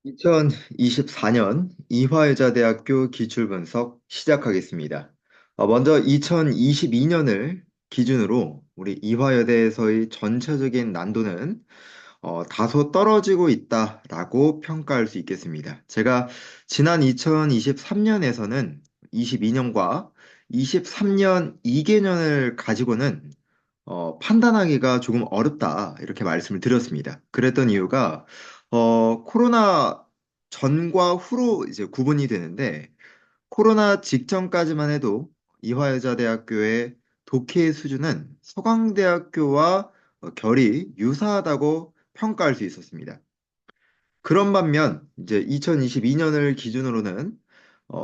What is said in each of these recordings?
2024년 이화여자대학교 기출분석 시작하겠습니다. 먼저 2022년을 기준으로 우리 이화여대에서의 전체적인 난도는 다소 떨어지고 있다라고 평가할 수 있겠습니다. 제가 지난 2023년에서는 22년과 23년 2개년을 가지고는 판단하기가 조금 어렵다, 이렇게 말씀을 드렸습니다. 그랬던 이유가, 코로나 전과 후로 이제 구분이 되는데, 코로나 직전까지만 해도 이화여자대학교의 독해 수준은 서강대학교와 결이 유사하다고 평가할 수 있었습니다. 그런 반면, 이제 2022년을 기준으로는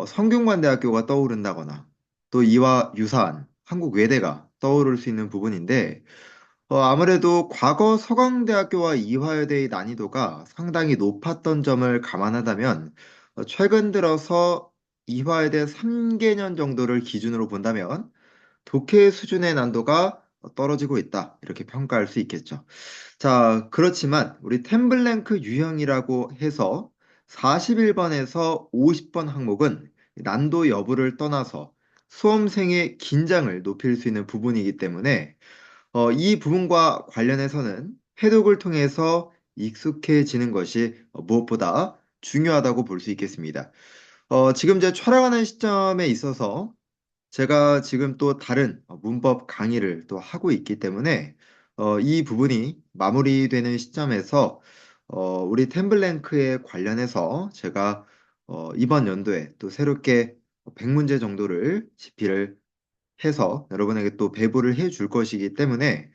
성균관대학교가 떠오른다거나, 또 이와 유사한 한국외대가 떠오를 수 있는 부분인데, 아무래도 과거 서강대학교와 이화여대의 난이도가 상당히 높았던 점을 감안하다면, 최근 들어서 이화여대 3개년 정도를 기준으로 본다면, 독해 수준의 난도가 떨어지고 있다, 이렇게 평가할 수 있겠죠. 자, 그렇지만 우리 템블랭크 유형이라고 해서 41번에서 50번 항목은 난도 여부를 떠나서 수험생의 긴장을 높일 수 있는 부분이기 때문에 이 부분과 관련해서는 해독을 통해서 익숙해지는 것이 무엇보다 중요하다고 볼 수 있겠습니다. 지금 제 촬영하는 시점에 있어서 제가 지금 또 다른 문법 강의를 또 하고 있기 때문에 이 부분이 마무리되는 시점에서 우리 템블랭크에 관련해서 제가 이번 연도에 또 새롭게 100문제 정도를 집필을 해서 여러분에게 또 배부를 해 줄 것이기 때문에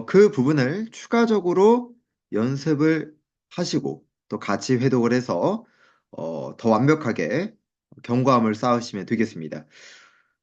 그 부분을 추가적으로 연습을 하시고 또 같이 회독을 해서 더 완벽하게 경과함을 쌓으시면 되겠습니다.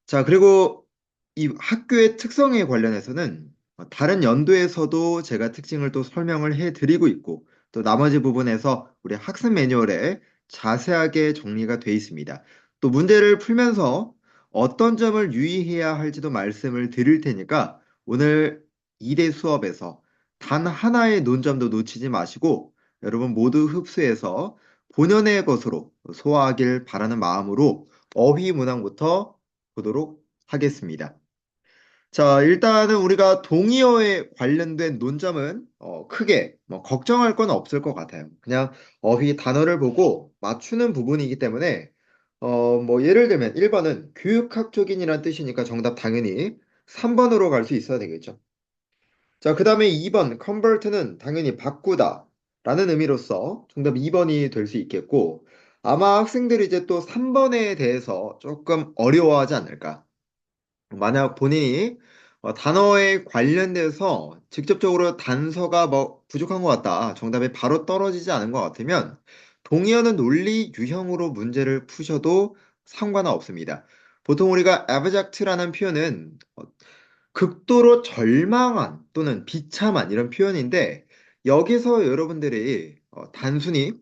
자, 그리고 이 학교의 특성에 관련해서는 다른 연도에서도 제가 특징을 또 설명을 해드리고 있고, 또 나머지 부분에서 우리 학습 매뉴얼에 자세하게 정리가 돼 있습니다. 또 문제를 풀면서 어떤 점을 유의해야 할지도 말씀을 드릴 테니까 오늘 2대 수업에서 단 하나의 논점도 놓치지 마시고 여러분 모두 흡수해서 본연의 것으로 소화하길 바라는 마음으로 어휘 문항부터 보도록 하겠습니다. 자, 일단은 우리가 동의어에 관련된 논점은 크게 뭐 걱정할 건 없을 것 같아요. 그냥 어휘 단어를 보고 맞추는 부분이기 때문에 뭐 예를 들면 1번은 교육학적인이란 뜻이니까 정답 당연히 3번으로 갈 수 있어야 되겠죠. 자, 그 다음에 2번 convert는 당연히 바꾸다 라는 의미로서 정답 2번이 될 수 있겠고, 아마 학생들이 이제 또 3번에 대해서 조금 어려워하지 않을까. 만약 본인이 단어에 관련돼서 직접적으로 단서가 뭐 부족한 것 같다, 정답이 바로 떨어지지 않은 것 같으면 동의어는 논리 유형으로 문제를 푸셔도 상관은 없습니다. 보통 우리가 abject라는 표현은 극도로 절망한 또는 비참한 이런 표현인데, 여기서 여러분들이 단순히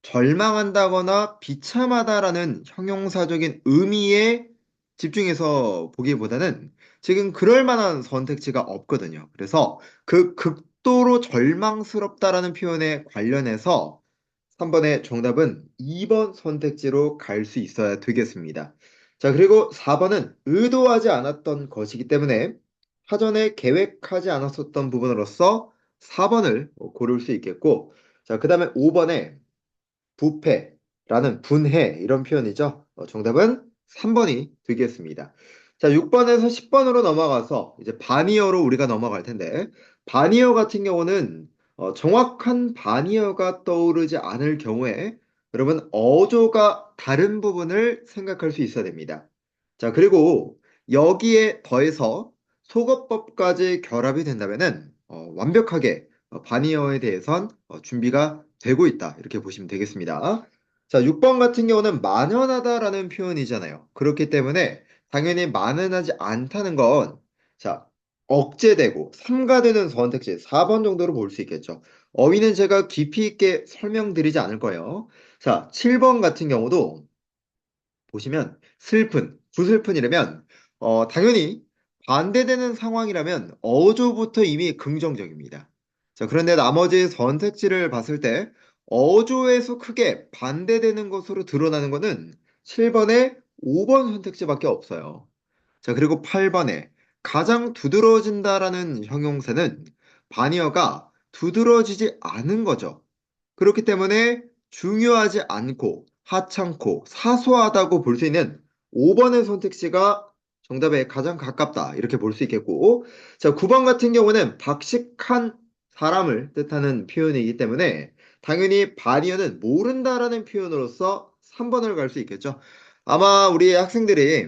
절망한다거나 비참하다라는 형용사적인 의미에 집중해서 보기보다는 지금 그럴 만한 선택지가 없거든요. 그래서 그 극도로 절망스럽다라는 표현에 관련해서 3번의 정답은 2번 선택지로 갈 수 있어야 되겠습니다. 자, 그리고 4번은 의도하지 않았던 것이기 때문에 사전에 계획하지 않았었던 부분으로서 4번을 고를 수 있겠고, 자, 그 다음에 5번에 부패라는 분해 이런 표현이죠. 정답은 3번이 되겠습니다. 자, 6번에서 10번으로 넘어가서 이제 바니어로 우리가 넘어갈 텐데, 바니어 같은 경우는 정확한 바니어가 떠오르지 않을 경우에 여러분 어조가 다른 부분을 생각할 수 있어야 됩니다. 자, 그리고 여기에 더해서 속어법까지 결합이 된다면은 완벽하게 바니어에 대해선 준비가 되고 있다, 이렇게 보시면 되겠습니다. 자, 6번 같은 경우는 만연하다라는 표현이잖아요. 그렇기 때문에 당연히 만연하지 않다는 건, 자, 억제되고 삼가되는 선택지 4번 정도로 볼 수 있겠죠. 어휘는 제가 깊이 있게 설명드리지 않을 거예요. 자, 7번 같은 경우도 보시면 슬픈, 구슬픈이라면 당연히 반대되는 상황이라면 어조부터 이미 긍정적입니다. 자, 그런데 나머지 선택지를 봤을 때 어조에서 크게 반대되는 것으로 드러나는 것은 7번에 5번 선택지밖에 없어요. 자, 그리고 8번에 가장 두드러진다라는 형용사는 바니어가 두드러지지 않은 거죠. 그렇기 때문에 중요하지 않고 하찮고 사소하다고 볼 수 있는 5번의 선택지가 정답에 가장 가깝다. 이렇게 볼 수 있겠고. 자, 9번 같은 경우는 박식한 사람을 뜻하는 표현이기 때문에 당연히 바니어는 모른다라는 표현으로서 3번을 갈 수 있겠죠. 아마 우리 학생들이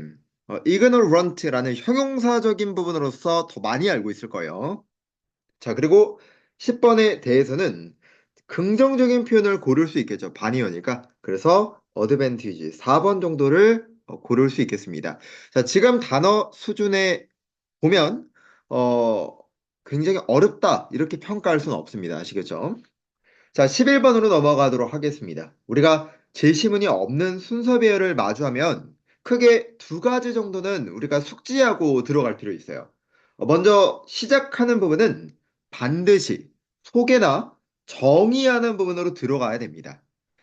ignorant라는 형용사적인 부분으로서 더 많이 알고 있을 거예요. 자, 그리고 10번에 대해서는 긍정적인 표현을 고를 수 있겠죠. 반이어니까. 그래서 advantage 4번 정도를 고를 수 있겠습니다. 자, 지금 단어 수준에 보면 어, 굉장히 어렵다 이렇게 평가할 수는 없습니다. 아시겠죠? 자, 11번으로 넘어가도록 하겠습니다. 우리가 제시문이 없는 순서 배열을 마주하면 크게 두 가지 정도는 우리가 숙지하고 들어갈 필요 있어요. 먼저 시작하는 부분은 반드시 소개나 정의하는 부분으로 들어가야 됩니다.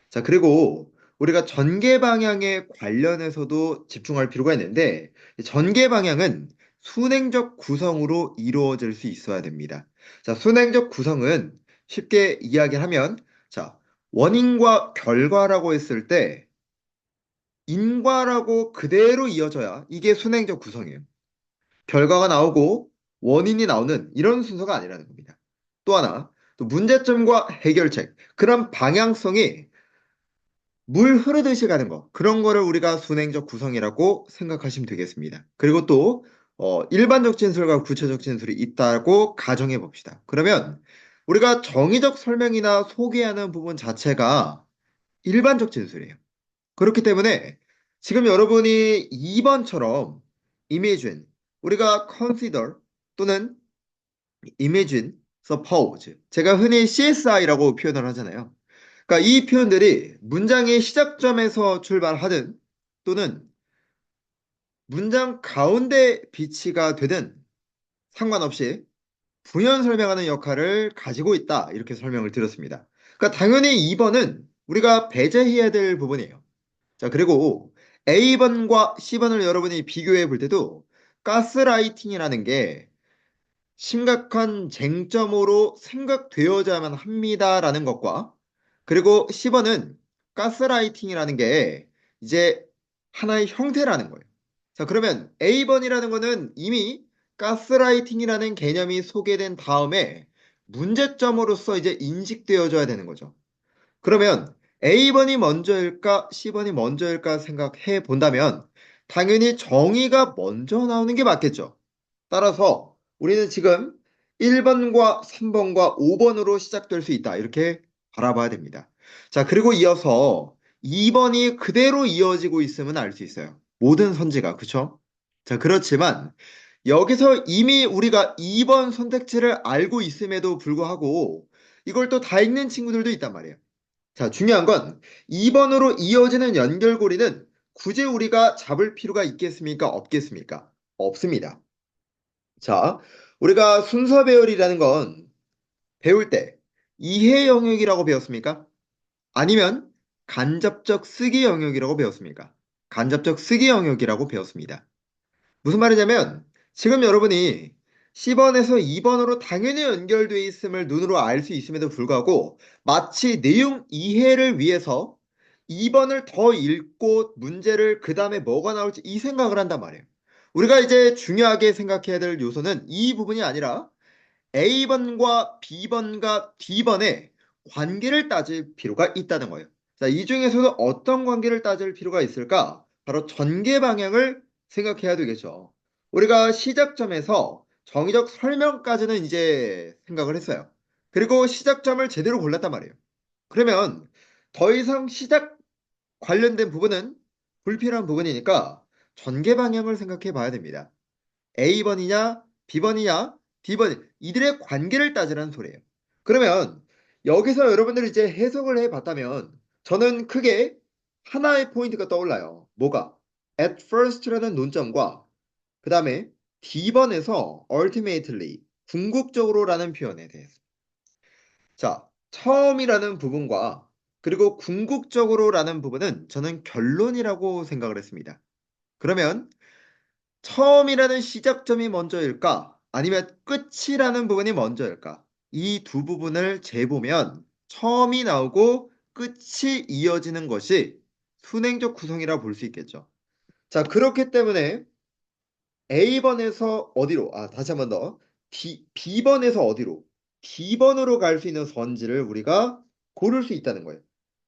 자, 그리고 우리가 전개 방향에 관련해서도 집중할 필요가 있는데 전개 방향은 순행적 구성으로 이루어질 수 있어야 됩니다. 자, 순행적 구성은 쉽게 이야기하면, 자, 원인과 결과라고 했을 때, 인과라고 그대로 이어져야 이게 순행적 구성이에요. 결과가 나오고 원인이 나오는 이런 순서가 아니라는 겁니다. 또 하나, 또 문제점과 해결책, 그런 방향성이 물 흐르듯이 가는 거. 그런 거를 우리가 순행적 구성이라고 생각하시면 되겠습니다. 그리고 또 일반적 진술과 구체적 진술이 있다고 가정해 봅시다. 그러면 우리가 정의적 설명이나 소개하는 부분 자체가 일반적 진술이에요. 그렇기 때문에 지금 여러분이 2번처럼 imagine, 우리가 consider 또는 imagine, suppose, 제가 흔히 CSI라고 표현을 하잖아요. 그러니까 이 표현들이 문장의 시작점에서 출발하든 또는 문장 가운데 비치가 되든 상관없이 부연 설명하는 역할을 가지고 있다. 이렇게 설명을 드렸습니다. 그러니까 당연히 2번은 우리가 배제해야 될 부분이에요. 자, 그리고 A번과 C번을 여러분이 비교해 볼 때도 가스라이팅이라는 게 심각한 쟁점으로 생각되어야만 합니다라는 것과 그리고 10번은 가스라이팅이라는 게 이제 하나의 형태라는 거예요. 자, 그러면 A번이라는 거는 이미 가스라이팅이라는 개념이 소개된 다음에 문제점으로서 이제 인식되어져야 되는 거죠. 그러면 A번이 먼저일까, C번이 먼저일까 생각해 본다면 당연히 정의가 먼저 나오는 게 맞겠죠. 따라서 우리는 지금 1번과 3번과 5번으로 시작될 수 있다. 이렇게 바라봐야 됩니다. 자, 그리고 이어서 2번이 그대로 이어지고 있으면 알 수 있어요. 모든 선지가, 그쵸? 자, 그렇지만 여기서 이미 우리가 2번 선택지를 알고 있음에도 불구하고 이걸 또 다 읽는 친구들도 있단 말이에요. 자, 중요한 건 2번으로 이어지는 연결고리는 굳이 우리가 잡을 필요가 있겠습니까? 없겠습니까? 없습니다. 자, 우리가 순서 배열이라는 건 배울 때 이해 영역이라고 배웠습니까? 아니면 간접적 쓰기 영역이라고 배웠습니까? 간접적 쓰기 영역이라고 배웠습니다. 무슨 말이냐면 지금 여러분이 10번에서 2번으로 당연히 연결되어 있음을 눈으로 알 수 있음에도 불구하고 마치 내용 이해를 위해서 2번을 더 읽고 문제를 그 다음에 뭐가 나올지 이 생각을 한단 말이에요. 우리가 이제 중요하게 생각해야 될 요소는 이 부분이 아니라 A번과 B번과 D번의 관계를 따질 필요가 있다는 거예요. 자, 이 중에서도 어떤 관계를 따질 필요가 있을까? 바로 전개 방향을 생각해야 되겠죠. 우리가 시작점에서 정의적 설명까지는 이제 생각을 했어요. 그리고 시작점을 제대로 골랐단 말이에요. 그러면 더 이상 시작 관련된 부분은 불필요한 부분이니까 전개 방향을 생각해 봐야 됩니다. A번이냐, B번이냐, D번, 이들의 관계를 따지라는 소리예요. 그러면 여기서 여러분들이 이제 해석을 해봤다면 저는 크게 하나의 포인트가 떠올라요. 뭐가? At first라는 논점과 그 다음에 D번에서 ultimately, 궁극적으로라는 표현에 대해서. 자, 처음이라는 부분과 그리고 궁극적으로라는 부분은 저는 결론이라고 생각을 했습니다. 그러면 처음이라는 시작점이 먼저일까? 아니면 끝이라는 부분이 먼저일까? 이 두 부분을 재보면 처음이 나오고 끝이 이어지는 것이 순행적 구성이라 볼 수 있겠죠. 자, 그렇기 때문에 A번에서 어디로? 다시 한번 더. B번에서 어디로? D번으로 갈 수 있는 선지를 우리가 고를 수 있다는 거예요.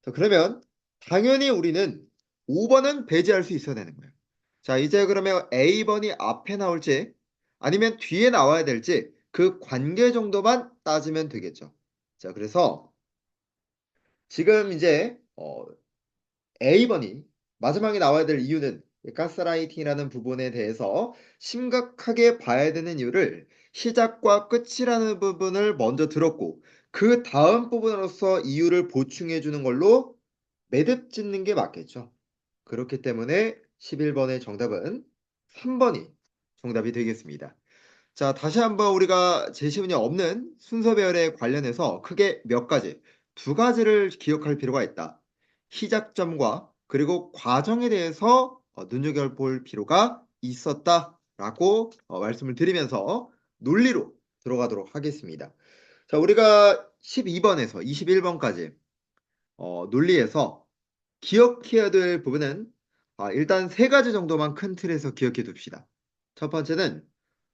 자, 그러면 당연히 우리는 5번은 배제할 수 있어야 되는 거예요. 자, 이제 그러면 A번이 앞에 나올지 아니면 뒤에 나와야 될지 그 관계 정도만 따지면 되겠죠. 자, 그래서 지금 이제 A번이 마지막에 나와야 될 이유는 가스라이팅이라는 부분에 대해서 심각하게 봐야 되는 이유를 시작과 끝이라는 부분을 먼저 들었고 그 다음 부분으로서 이유를 보충해 주는 걸로 매듭 짓는 게 맞겠죠. 그렇기 때문에 11번의 정답은 3번이 정답이 되겠습니다. 자, 다시 한번 우리가 제시문이 없는 순서 배열에 관련해서 크게 몇 가지, 두 가지를 기억할 필요가 있다. 시작점과 그리고 과정에 대해서 눈여겨볼 필요가 있었다라고 말씀을 드리면서 논리로 들어가도록 하겠습니다. 자, 우리가 12번에서 21번까지 논리에서 기억해야 될 부분은 일단 세 가지 정도만 큰 틀에서 기억해 둡시다. 첫 번째는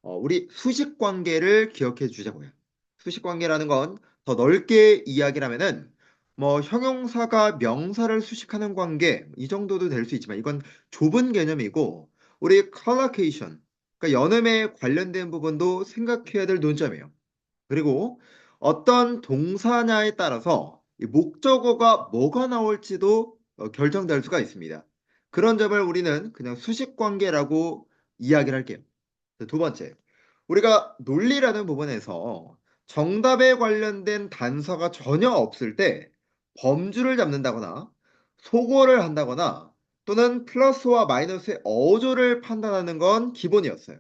우리 수식 관계를 기억해 주자고요. 수식 관계라는 건 더 넓게 이야기를 하면은 뭐 형용사가 명사를 수식하는 관계 이 정도도 될 수 있지만 이건 좁은 개념이고 우리 collocation 그러니까 연음에 관련된 부분도 생각해야 될 논점이에요. 그리고 어떤 동사냐에 따라서 이 목적어가 뭐가 나올지도 결정될 수가 있습니다. 그런 점을 우리는 그냥 수식 관계라고 이야기를 할게요. 두 번째, 우리가 논리라는 부분에서 정답에 관련된 단서가 전혀 없을 때 범주를 잡는다거나 소거를 한다거나 또는 플러스와 마이너스의 어조를 판단하는 건 기본이었어요.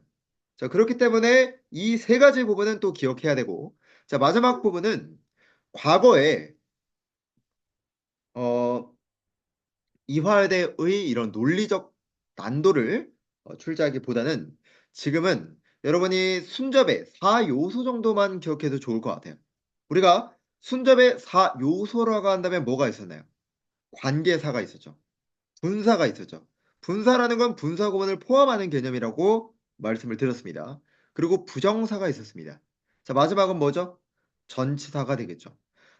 자, 그렇기 때문에 이 세 가지 부분은 또 기억해야 되고, 자, 마지막 부분은 과거에 어, 이화여대의 이런 논리적 난도를 출제하기보다는 지금은 여러분이 순접의 4요소 정도만 기억해도 좋을 것 같아요. 우리가 순접의 4요소라고 한다면 뭐가 있었나요? 관계사가 있었죠. 분사가 있었죠. 분사라는 건 분사 구문을 포함하는 개념이라고 말씀을 드렸습니다. 그리고 부정사가 있었습니다. 자, 마지막은 뭐죠? 전치사가 되겠죠.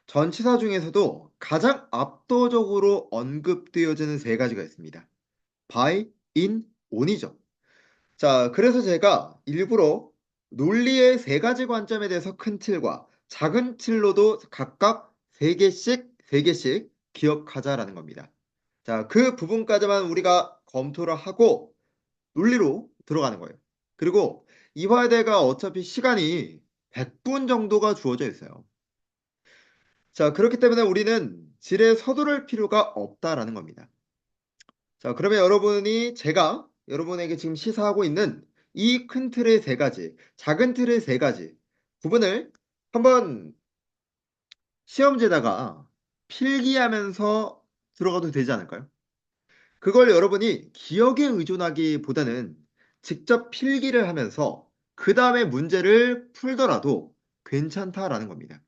전치사 중에서도 가장 압도적으로 언급되어지는 세 가지가 있습니다. by, in, on이죠. 자, 그래서 제가 일부러 논리의 세 가지 관점에 대해서 큰 틀과 작은 틀로도 각각 세 개씩 기억하자라는 겁니다. 자, 그 부분까지만 우리가 검토를 하고 논리로 들어가는 거예요. 그리고 이화여대가 어차피 시간이 100분 정도가 주어져 있어요. 자, 그렇기 때문에 우리는 질에 서두를 필요가 없다라는 겁니다. 자, 그러면 여러분이 제가 여러분에게 지금 시사하고 있는 이 큰 틀의 세 가지, 작은 틀의 세 가지 부분을 한번 시험지에다가 필기하면서 들어가도 되지 않을까요? 그걸 여러분이 기억에 의존하기보다는 직접 필기를 하면서 그 다음에 문제를 풀더라도 괜찮다라는 겁니다.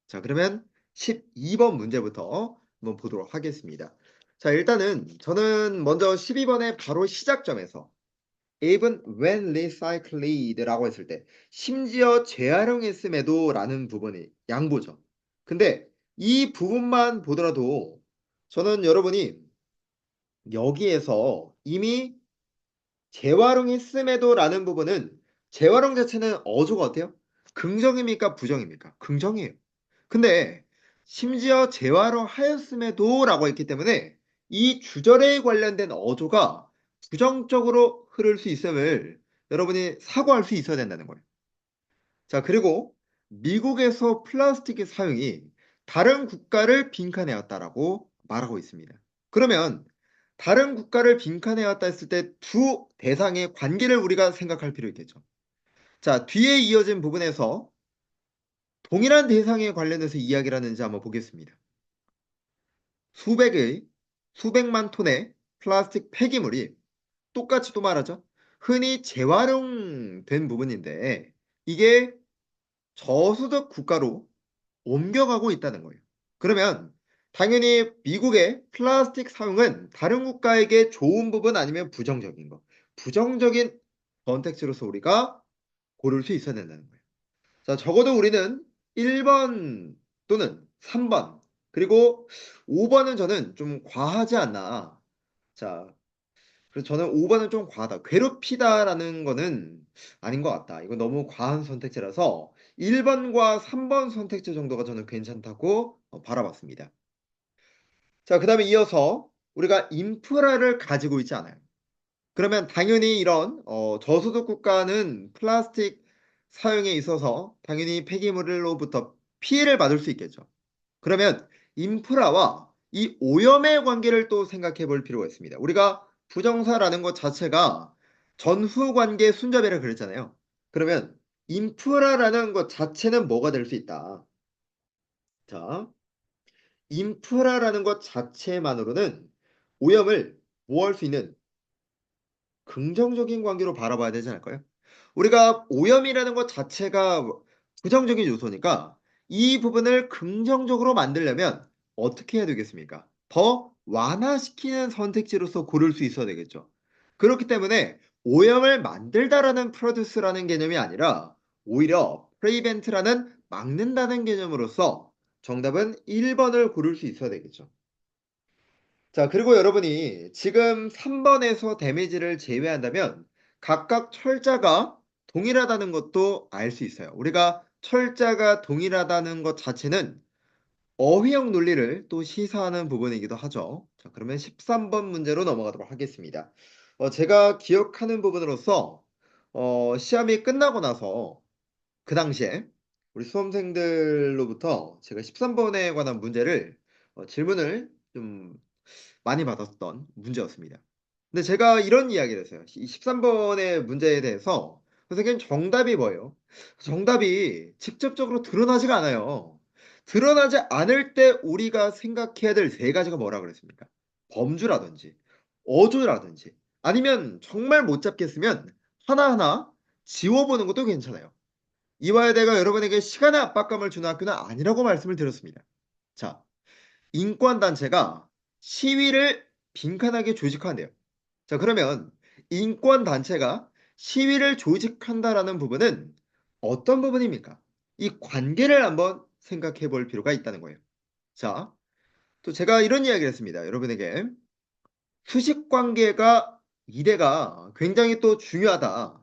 자, 그러면 12번 문제부터 한번 보도록 하겠습니다. 자, 일단은 저는 먼저 12번의 바로 시작점에서 even when recycled라고 했을 때 심지어 재활용했음에도 라는 부분이 양보죠. 근데 이 부분만 보더라도 저는 여러분이 여기에서 이미 재활용했음에도 라는 부분은 재활용 자체는 어조가 어때요? 긍정입니까? 부정입니까? 긍정이에요. 근데 심지어 재활용하였음에도 라고 했기 때문에 이 주절에 관련된 어조가 부정적으로 흐를 수 있음을 여러분이 사고할 수 있어야 된다는 거예요. 자, 그리고 미국에서 플라스틱의 사용이 다른 국가를 빈칸해왔다라고 말하고 있습니다. 그러면 다른 국가를 빈칸해왔다 했을 때 두 대상의 관계를 우리가 생각할 필요 있겠죠. 자, 뒤에 이어진 부분에서 동일한 대상에 관련해서 이야기를 하는지 한번 보겠습니다. 수백의, 수백만 톤의 플라스틱 폐기물이 똑같이 또 말하죠. 흔히 재활용된 부분인데 이게 저소득 국가로 옮겨가고 있다는 거예요. 그러면 당연히 미국의 플라스틱 사용은 다른 국가에게 좋은 부분 아니면 부정적인 거. 부정적인 선택지로서 우리가 고를 수 있어야 된다는 거예요. 자, 적어도 우리는 1번 또는 3번 그리고 5번은 저는 좀 과하지 않나. 자, 그래서 저는 5번은 좀 과하다. 괴롭히다라는 거는 아닌 것 같다. 이거 너무 과한 선택지라서 1번과 3번 선택지 정도가 저는 괜찮다고 바라봤습니다. 자, 그 다음에 이어서 우리가 인프라를 가지고 있지 않아요. 그러면 당연히 이런 저소득 국가는 플라스틱 사용에 있어서 당연히 폐기물로부터 피해를 받을 수 있겠죠. 그러면 인프라와 이 오염의 관계를 또 생각해 볼 필요가 있습니다. 우리가 부정사라는 것 자체가 전후 관계 순접이라 그랬잖아요. 그러면 인프라라는 것 자체는 뭐가 될 수 있다. 자, 인프라라는 것 자체만으로는 오염을 보호할 수 있는 긍정적인 관계로 바라봐야 되지 않을까요? 우리가 오염이라는 것 자체가 부정적인 요소니까 이 부분을 긍정적으로 만들려면 어떻게 해야 되겠습니까? 더 완화시키는 선택지로서 고를 수 있어야 되겠죠. 그렇기 때문에 오염을 만들다라는 프로듀스라는 개념이 아니라 오히려 프리벤트라는 막는다는 개념으로서 정답은 1번을 고를 수 있어야 되겠죠. 자, 그리고 여러분이 지금 3번에서 데미지를 제외한다면 각각 철자가 동일하다는 것도 알 수 있어요. 우리가 철자가 동일하다는 것 자체는 어휘형 논리를 또 시사하는 부분이기도 하죠. 자, 그러면 13번 문제로 넘어가도록 하겠습니다. 제가 기억하는 부분으로서 시험이 끝나고 나서 그 당시에 우리 수험생들로부터 제가 13번에 관한 문제를 질문을 좀 많이 받았던 문제였습니다. 근데 제가 이런 이야기를 했어요. 이 13번의 문제에 대해서 선생님 정답이 뭐예요? 정답이 직접적으로 드러나지가 않아요. 드러나지 않을 때 우리가 생각해야 될 세 가지가 뭐라 그랬습니까? 범주라든지 어조라든지 아니면 정말 못 잡겠으면 하나하나 지워보는 것도 괜찮아요. 이화여대가 여러분에게 시간의 압박감을 주는 학교는 아니라고 말씀을 드렸습니다. 자, 인권단체가 시위를 빈칸하게 조직한대요. 자, 그러면 인권단체가 시위를 조직한다라는 부분은 어떤 부분입니까? 이 관계를 한번 생각해 볼 필요가 있다는 거예요. 자, 또 제가 이런 이야기를 했습니다. 여러분에게 수직 관계가 미래가 굉장히 또 중요하다.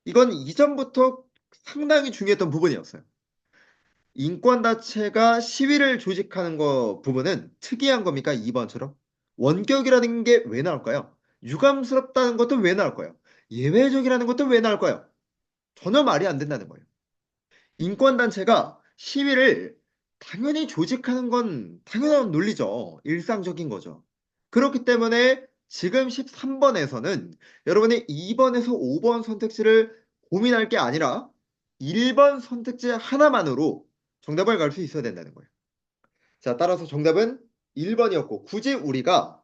이건 이전부터 상당히 중요했던 부분이었어요. 인권단체가 시위를 조직하는 거 부분은 특이한 겁니까? 2번처럼? 원격이라는 게 왜 나올까요? 유감스럽다는 것도 왜 나올까요? 예외적이라는 것도 왜 나올까요? 전혀 말이 안 된다는 거예요. 인권단체가 시위를 당연히 조직하는 건 당연한 논리죠. 일상적인 거죠. 그렇기 때문에 지금 13번에서는 여러분이 2번에서 5번 선택지를 고민할 게 아니라 1번 선택지 하나만으로 정답을 갈 수 있어야 된다는 거예요. 자, 따라서 정답은 1번이었고 굳이 우리가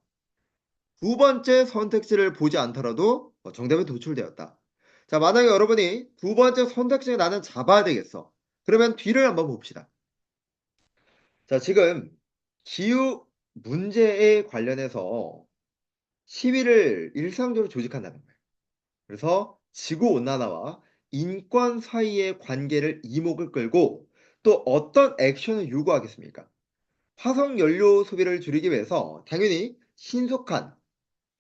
두 번째 선택지를 보지 않더라도 정답에 도출되었다. 자, 만약에 여러분이 두 번째 선택지를 나는 잡아야 되겠어. 그러면 뒤를 한번 봅시다. 자, 지금 기후 문제에 관련해서 시위를 일상적으로 조직한다는 거예요. 그래서 지구온난화와 인권 사이의 관계를 이목을 끌고 또 어떤 액션을 요구하겠습니까? 화석 연료 소비를 줄이기 위해서 당연히 신속한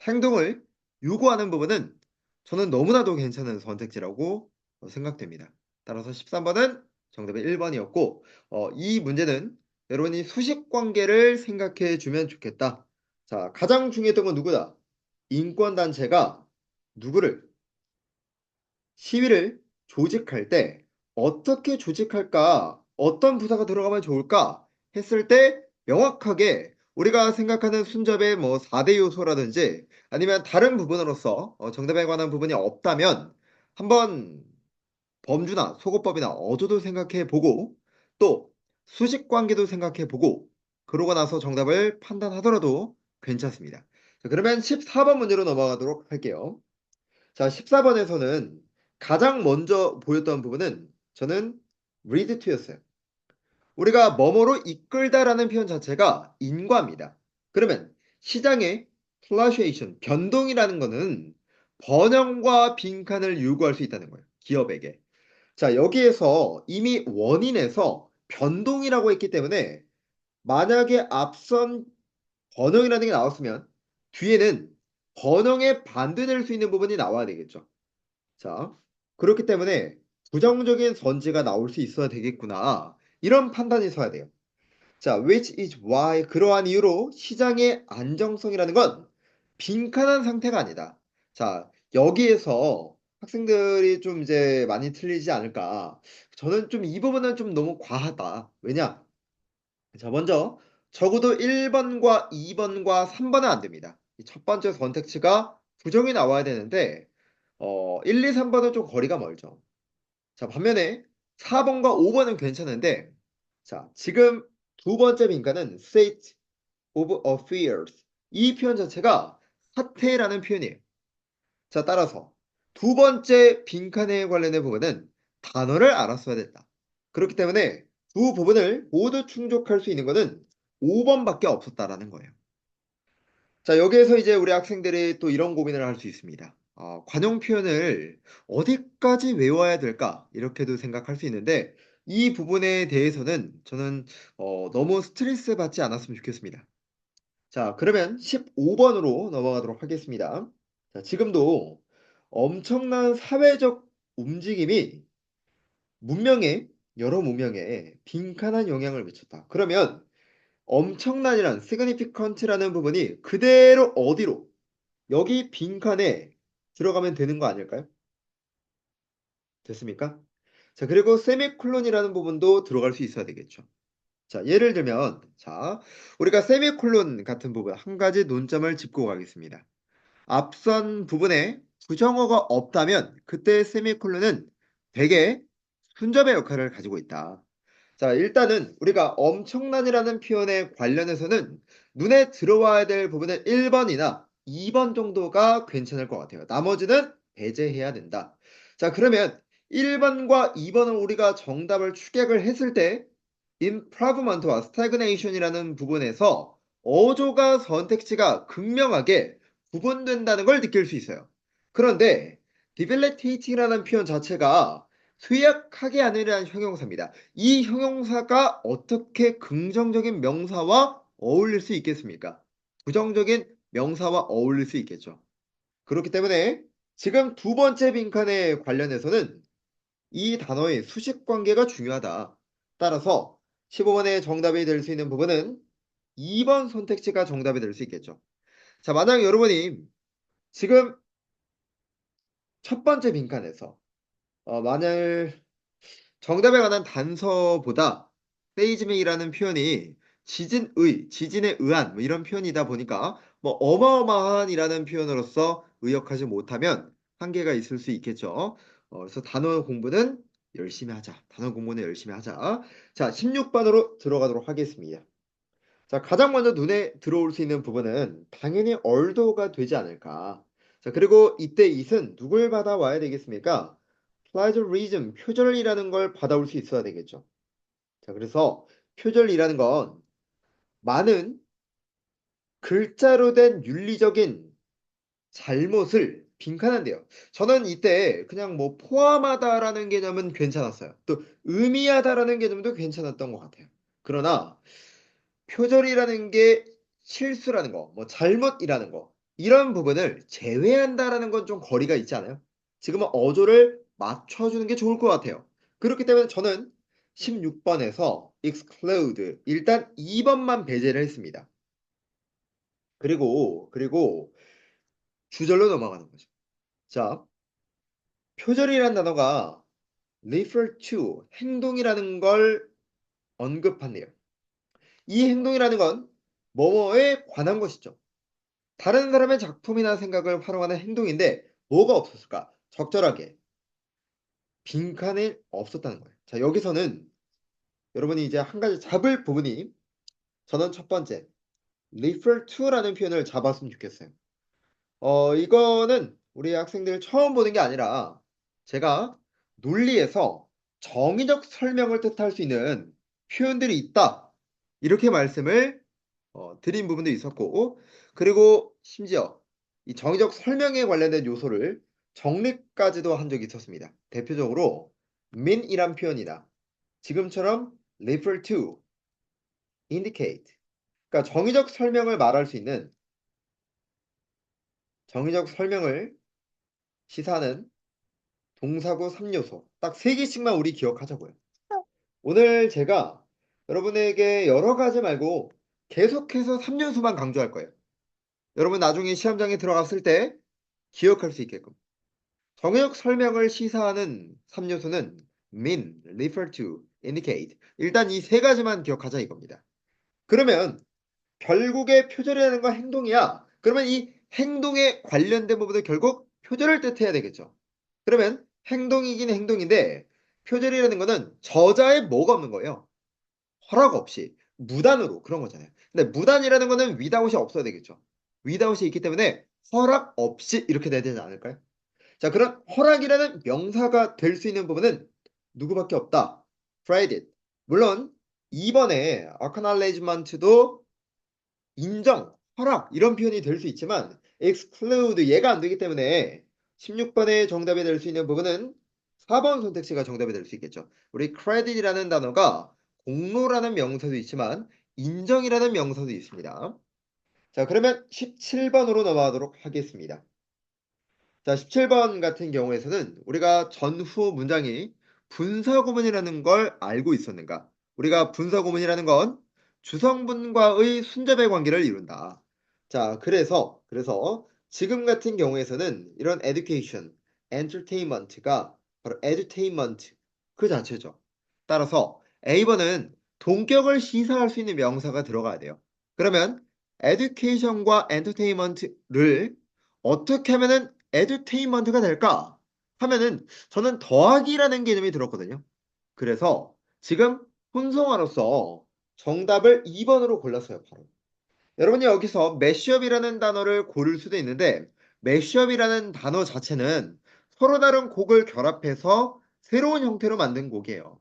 행동을 요구하는 부분은 저는 너무나도 괜찮은 선택지라고 생각됩니다. 따라서 13번은 정답이 1번이었고 이 문제는 여러분이 수식 관계를 생각해 주면 좋겠다. 자, 가장 중요했던 건 누구다? 인권단체가 누구를 시위를 조직할 때 어떻게 조직할까? 어떤 부서가 들어가면 좋을까? 했을 때 명확하게 우리가 생각하는 순접의 뭐 4대 요소라든지 아니면 다른 부분으로서 정답에 관한 부분이 없다면 한번 범주나 소거법이나 어조도 생각해 보고 또 수직 관계도 생각해 보고 그러고 나서 정답을 판단하더라도 괜찮습니다. 자, 그러면 14번 문제로 넘어가도록 할게요. 자, 14번에서는 가장 먼저 보였던 부분은 저는 read to였어요. 우리가 뭐뭐로 이끌다라는 표현 자체가 인과입니다. 그러면 시장의 fluctuation, 변동이라는 거는 번영과 빈칸을 요구할 수 있다는 거예요. 기업에게. 자, 여기에서 이미 원인에서 변동이라고 했기 때문에 만약에 앞선 번영이라는 게 나왔으면 뒤에는 번영에 반대될 수 있는 부분이 나와야 되겠죠. 자, 그렇기 때문에 부정적인 선지가 나올 수 있어야 되겠구나. 이런 판단이 서야 돼요. 자, which is why 그러한 이유로 시장의 안정성이라는 건 빈칸한 상태가 아니다. 자, 여기에서 학생들이 좀 이제 많이 틀리지 않을까. 저는 좀 이 부분은 좀 너무 과하다. 왜냐? 자, 먼저 적어도 1번과 2번과 3번은 안 됩니다. 이 첫 번째 선택지가 부정이 나와야 되는데 1, 2, 3번은 좀 거리가 멀죠. 자, 반면에 4번과 5번은 괜찮은데 자, 지금 두 번째 빈칸은 state of affairs. 이 표현 자체가 사태라는 표현이에요. 자, 따라서 두 번째 빈칸에 관련된 부분은 단어를 알았어야 된다. 그렇기 때문에 두 부분을 모두 충족할 수 있는 것은 5번밖에 없었다라는 거예요. 자, 여기에서 이제 우리 학생들이 또 이런 고민을 할 수 있습니다. 관용 표현을 어디까지 외워야 될까? 이렇게도 생각할 수 있는데 이 부분에 대해서는 저는 너무 스트레스 받지 않았으면 좋겠습니다. 자, 그러면 15번으로 넘어가도록 하겠습니다. 자, 지금도 엄청난 사회적 움직임이 문명에, 여러 문명에 빈칸한 영향을 미쳤다. 그러면 엄청난이란 significant라는 부분이 그대로 어디로 여기 빈칸에 들어가면 되는 거 아닐까요? 됐습니까? 자, 그리고 세미콜론이라는 부분도 들어갈 수 있어야 되겠죠. 자, 예를 들면 자, 우리가 세미콜론 같은 부분 한 가지 논점을 짚고 가겠습니다. 앞선 부분에 부정어가 없다면 그때 세미콜론은 대개 순접의 역할을 가지고 있다. 자, 일단은 우리가 엄청난이라는 표현에 관련해서는 눈에 들어와야 될 부분은 1번이나 2번 정도가 괜찮을 것 같아요. 나머지는 배제해야 된다. 자, 그러면 1번과 2번을 우리가 정답을 추격을 했을 때 improvement와 stagnation이라는 부분에서 어조가 선택지가 극명하게 구분된다는 걸 느낄 수 있어요. 그런데 debilitating이라는 표현 자체가 쇠약하게 하느라는 형용사입니다. 이 형용사가 어떻게 긍정적인 명사와 어울릴 수 있겠습니까? 부정적인 명사와 어울릴 수 있겠죠. 그렇기 때문에 지금 두 번째 빈칸에 관련해서는 이 단어의 수식 관계가 중요하다. 따라서 15번의 정답이 될 수 있는 부분은 2번 선택지가 정답이 될 수 있겠죠. 자, 만약 여러분이 지금 첫 번째 빈칸에서 만약 정답에 관한 단서보다 세이즈메이라는 표현이 지진에 의한 뭐 이런 표현이다 보니까 뭐 어마어마한이라는 표현으로서 의역하지 못하면 한계가 있을 수 있겠죠. 그래서 단어 공부는 열심히 하자. 단어 공부는 열심히 하자. 자, 16번으로 들어가도록 하겠습니다. 자, 가장 먼저 눈에 들어올 수 있는 부분은 당연히 얼도가 되지 않을까. 자, 그리고 이때 it은 누굴 받아와야 되겠습니까? plagiarism, 표절이라는 걸 받아올 수 있어야 되겠죠. 자, 그래서 표절이라는 건 많은 글자로 된 윤리적인 잘못을 빈칸한대요. 저는 이때 그냥 뭐 포함하다라는 개념은 괜찮았어요. 또 의미하다라는 개념도 괜찮았던 것 같아요. 그러나 표절이라는 게 실수라는 거, 뭐 잘못이라는 거, 이런 부분을 제외한다라는 건 좀 거리가 있지 않아요? 지금은 어조를 맞춰주는 게 좋을 것 같아요. 그렇기 때문에 저는 16번에서 exclude, 일단 2번만 배제를 했습니다. 그리고 주절로 넘어가는 거죠. 자, 표절이라는 단어가 refer to, 행동이라는 걸 언급한대요. 이 행동이라는 건 뭐뭐에 관한 것이죠. 다른 사람의 작품이나 생각을 활용하는 행동인데 뭐가 없었을까? 적절하게 빈칸에 없었다는 거예요. 자, 여기서는 여러분이 이제 한 가지 잡을 부분이 저는 첫 번째, refer to라는 표현을 잡았으면 좋겠어요. 이거는 우리 학생들 처음 보는 게 아니라 제가 논리에서 정의적 설명을 뜻할 수 있는 표현들이 있다. 이렇게 말씀을 드린 부분도 있었고, 그리고 심지어 이 정의적 설명에 관련된 요소를 정리까지도 한 적이 있었습니다. 대표적으로 mean이란 표현이다. 지금처럼 refer to, indicate. 그러니까 정의적 설명을 말할 수 있는 정의적 설명을 시사하는 동사구 3요소. 딱 3개씩만 우리 기억하자고요. 오늘 제가 여러분에게 여러 가지 말고 계속해서 3요소만 강조할 거예요. 여러분 나중에 시험장에 들어갔을 때 기억할 수 있게끔. 정의적 설명을 시사하는 3요소는 mean, refer to, indicate. 일단 이 3가지만 기억하자 이겁니다. 그러면 결국에 표절이라는 건 행동이야. 그러면 이 행동에 관련된 부분도 결국 표절을 뜻해야 되겠죠. 그러면 행동이긴 행동인데 표절이라는 거는 저자의 뭐가 없는 거예요. 허락 없이 무단으로 그런 거잖아요. 근데 무단이라는 거는 without이 없어야 되겠죠. without이 있기 때문에 허락 없이 이렇게 돼야 되지 않을까요? 자, 그럼 허락이라는 명사가 될 수 있는 부분은 누구밖에 없다. provided. 물론 2번에 acknowledgement도 인정, 허락 이런 표현이 될 수 있지만 exclude 얘가 안 되기 때문에 16번의 정답이 될 수 있는 부분은 4번 선택지가 정답이 될 수 있겠죠. 우리 credit이라는 단어가 공로라는 명사도 있지만 인정이라는 명사도 있습니다. 자, 그러면 17번으로 넘어가도록 하겠습니다. 자, 17번 같은 경우에서는 우리가 전후 문장이 분사구문이라는 걸 알고 있었는가? 우리가 분사구문이라는 건 주성분과의 순접의 관계를 이룬다. 자, 그래서 지금 같은 경우에서는 이런 education, entertainment가 바로 edutainment 그 자체죠. 따라서 A번은 동격을 시사할 수 있는 명사가 들어가야 돼요. 그러면 education과 entertainment를 어떻게 하면은 에듀테인먼트가 될까 하면은 저는 더하기라는 개념이 들었거든요. 그래서 지금 혼성어로서 정답을 2번으로 골랐어요. 바로. 여러분이 여기서 매시업이라는 단어를 고를 수도 있는데 매시업이라는 단어 자체는 서로 다른 곡을 결합해서 새로운 형태로 만든 곡이에요.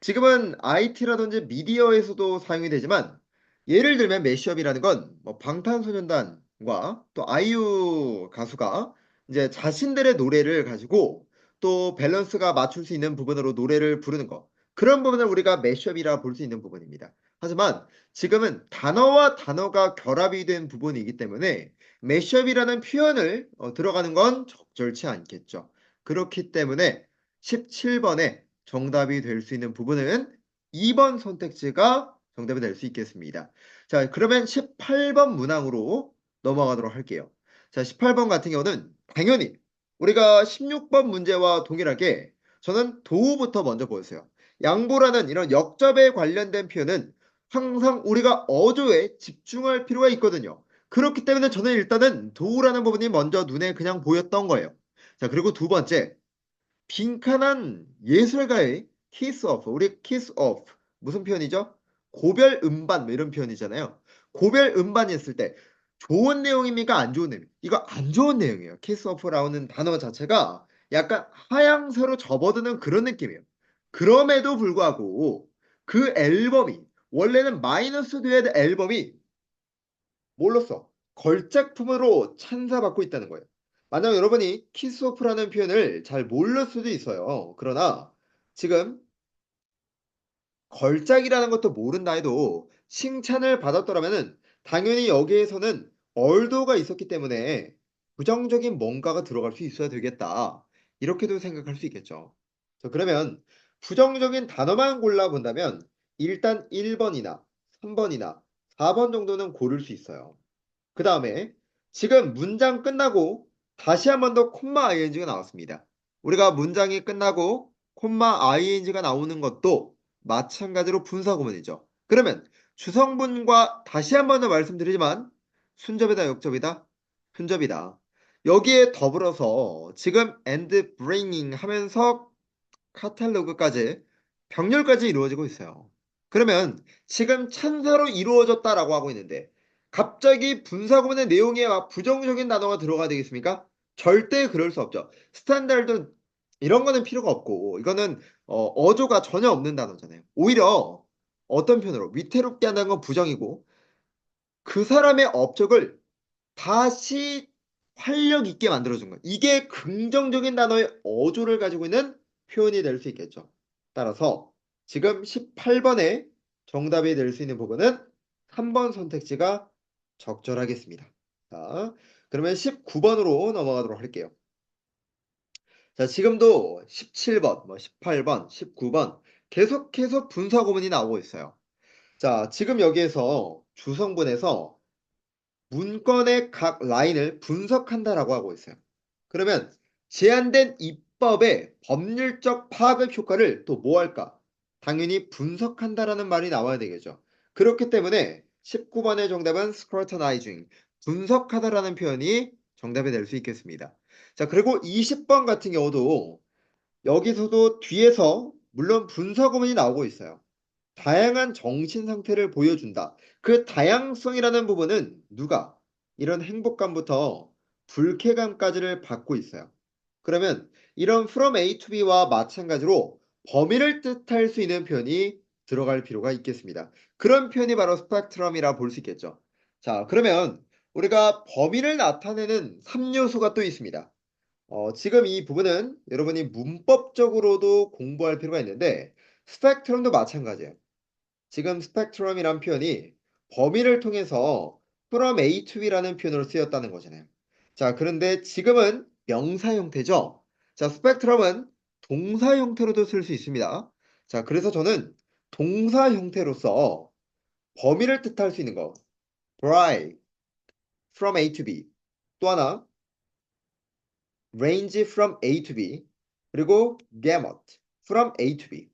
지금은 IT라든지 미디어에서도 사용이 되지만 예를 들면 매시업이라는 건 뭐 방탄소년단과 또 아이유 가수가 이제 자신들의 노래를 가지고 또 밸런스가 맞출 수 있는 부분으로 노래를 부르는 거 그런 부분을 우리가 매시업이라 볼 수 있는 부분입니다. 하지만 지금은 단어와 단어가 결합이 된 부분이기 때문에 매시업이라는 표현을 들어가는 건 적절치 않겠죠. 그렇기 때문에 17번에 정답이 될 수 있는 부분은 2번 선택지가 정답이 될 수 있겠습니다. 자, 그러면 18번 문항으로 넘어가도록 할게요. 자, 18번 같은 경우는 당연히 우리가 16번 문제와 동일하게 저는 도우부터 먼저 보였어요. 양보라는 이런 역접에 관련된 표현은 항상 우리가 어조에 집중할 필요가 있거든요. 그렇기 때문에 저는 일단은 도우라는 부분이 먼저 눈에 그냥 보였던 거예요. 자, 그리고 두 번째, 빈칸한 예술가의 kiss off. 우리 kiss off 무슨 표현이죠? 고별 음반 뭐 이런 표현이잖아요. 고별 음반이 했을 때 좋은 내용입니까? 안 좋은 내용? 이거 안 좋은 내용이에요. kiss off라는 단어 자체가 약간 하향세로 접어드는 그런 느낌이에요. 그럼에도 불구하고 그 앨범이 원래는 마이너스 돼야 될 앨범이 뭘로써 걸작품으로 찬사받고 있다는 거예요. 만약 여러분이 키스오프라는 표현을 잘 모를 수도 있어요. 그러나 지금 걸작이라는 것도 모른다 해도 칭찬을 받았더라면은 당연히 여기에서는 얼도가 있었기 때문에 부정적인 뭔가가 들어갈 수 있어야 되겠다. 이렇게도 생각할 수 있겠죠. 자, 그러면 부정적인 단어만 골라본다면 일단 1번이나 3번이나 4번 정도는 고를 수 있어요. 그 다음에 지금 문장 끝나고 다시 한 번 더 콤마 ing가 나왔습니다. 우리가 문장이 끝나고 콤마 ing가 나오는 것도 마찬가지로 분사구문이죠. 그러면 주성분과 다시 한 번 더 말씀드리지만 순접이다, 역접이다? 순접이다. 여기에 더불어서 지금 and bringing 하면서 카탈로그까지 병렬까지 이루어지고 있어요. 그러면 지금 찬사로 이루어졌다라고 하고 있는데 갑자기 분사구문의 내용에 막 부정적인 단어가 들어가야 되겠습니까? 절대 그럴 수 없죠. 스탠다드 이런 거는 필요가 없고 이거는 어조가 전혀 없는 단어잖아요. 오히려 어떤 편으로 위태롭게 한다는 건 부정이고 그 사람의 업적을 다시 활력 있게 만들어준 거예요. 이게 긍정적인 단어의 어조를 가지고 있는 표현이 될 수 있겠죠. 따라서 지금 18번에 정답이 될 수 있는 부분은 3번 선택지가 적절하겠습니다. 자, 그러면 19번으로 넘어가도록 할게요. 자, 지금도 17번, 18번, 19번 계속해서 분사 구문이 나오고 있어요. 자, 지금 여기에서 주성분에서 문건의 각 라인을 분석한다라고 하고 있어요. 그러면 제한된 입법의 법률적 파급 효과를 또 뭐 할까? 당연히 분석한다라는 말이 나와야 되겠죠. 그렇기 때문에 19번의 정답은 scrutinizing, 분석하다라는 표현이 정답이 될 수 있겠습니다. 자, 그리고 20번 같은 경우도 여기서도 뒤에서 물론 분석어문이 나오고 있어요. 다양한 정신 상태를 보여준다. 그 다양성이라는 부분은 누가 이런 행복감부터 불쾌감까지를 받고 있어요. 그러면 이런 from A to B와 마찬가지로 범위를 뜻할 수 있는 표현이 들어갈 필요가 있겠습니다. 그런 표현이 바로 스펙트럼이라 볼 수 있겠죠. 자, 그러면 우리가 범위를 나타내는 3요소가 또 있습니다. 지금 이 부분은 여러분이 문법적으로도 공부할 필요가 있는데 스펙트럼도 마찬가지예요. 지금 스펙트럼이란 표현이 범위를 통해서 from A to B라는 표현으로 쓰였다는 거잖아요. 자, 그런데 지금은 명사 형태죠. 자, 스펙트럼은 동사 형태로도 쓸 수 있습니다. 자, 그래서 저는 동사 형태로서 범위를 뜻할 수 있는 거 vary, from A to B 또 하나 range from A to B 그리고 gamut from A to B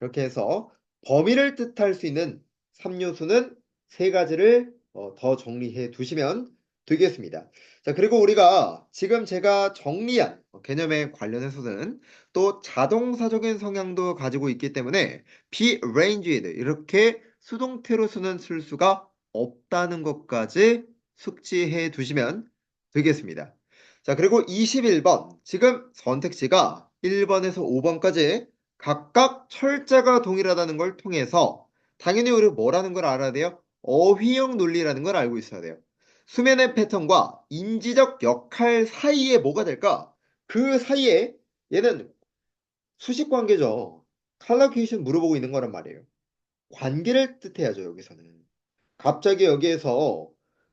이렇게 해서 범위를 뜻할 수 있는 3요소는 세 가지를 더 정리해 두시면 되겠습니다. 자, 그리고 우리가 지금 제가 정리한 개념에 관련해서는 또 자동사적인 성향도 가지고 있기 때문에 be arranged 이렇게 수동태로 쓰는 쓸 수가 없다는 것까지 숙지해 두시면 되겠습니다. 자, 그리고 21번 지금 선택지가 1번에서 5번까지 각각 철자가 동일하다는 걸 통해서 당연히 우리 뭐라는 걸 알아야 돼요? 어휘형 논리라는 걸 알고 있어야 돼요. 수면의 패턴과 인지적 역할 사이에 뭐가 될까? 그 사이에 얘는 수식 관계죠. 컬로케이션 물어보고 있는 거란 말이에요. 관계를 뜻해야죠, 여기서는. 갑자기 여기에서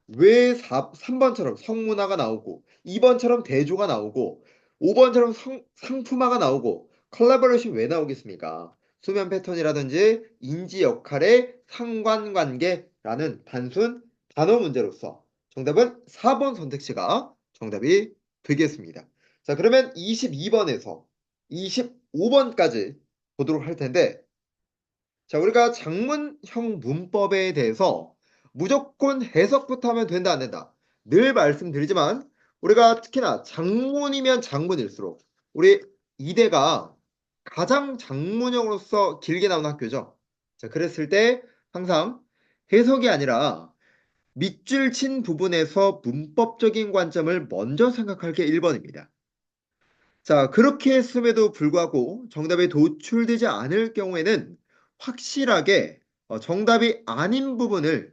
왜 3번처럼 성문화가 나오고 2번처럼 대조가 나오고 5번처럼 상품화가 나오고 컬래버레이션 왜 나오겠습니까? 수면 패턴이라든지 인지 역할의 상관관계라는 단순 단어 문제로서 정답은 4번 선택지가 정답이 되겠습니다. 자, 그러면 22번에서 25번까지 보도록 할 텐데 자, 우리가 장문형 문법에 대해서 무조건 해석부터 하면 된다, 안 된다. 늘 말씀드리지만 우리가 특히나 장문이면 장문일수록 우리 이대가 가장 장문형으로서 길게 나오는 학교죠. 자, 그랬을 때 항상 해석이 아니라 밑줄 친 부분에서 문법적인 관점을 먼저 생각할 게 1번입니다. 자, 그렇게 했음에도 불구하고 정답에 도출되지 않을 경우에는 확실하게 정답이 아닌 부분을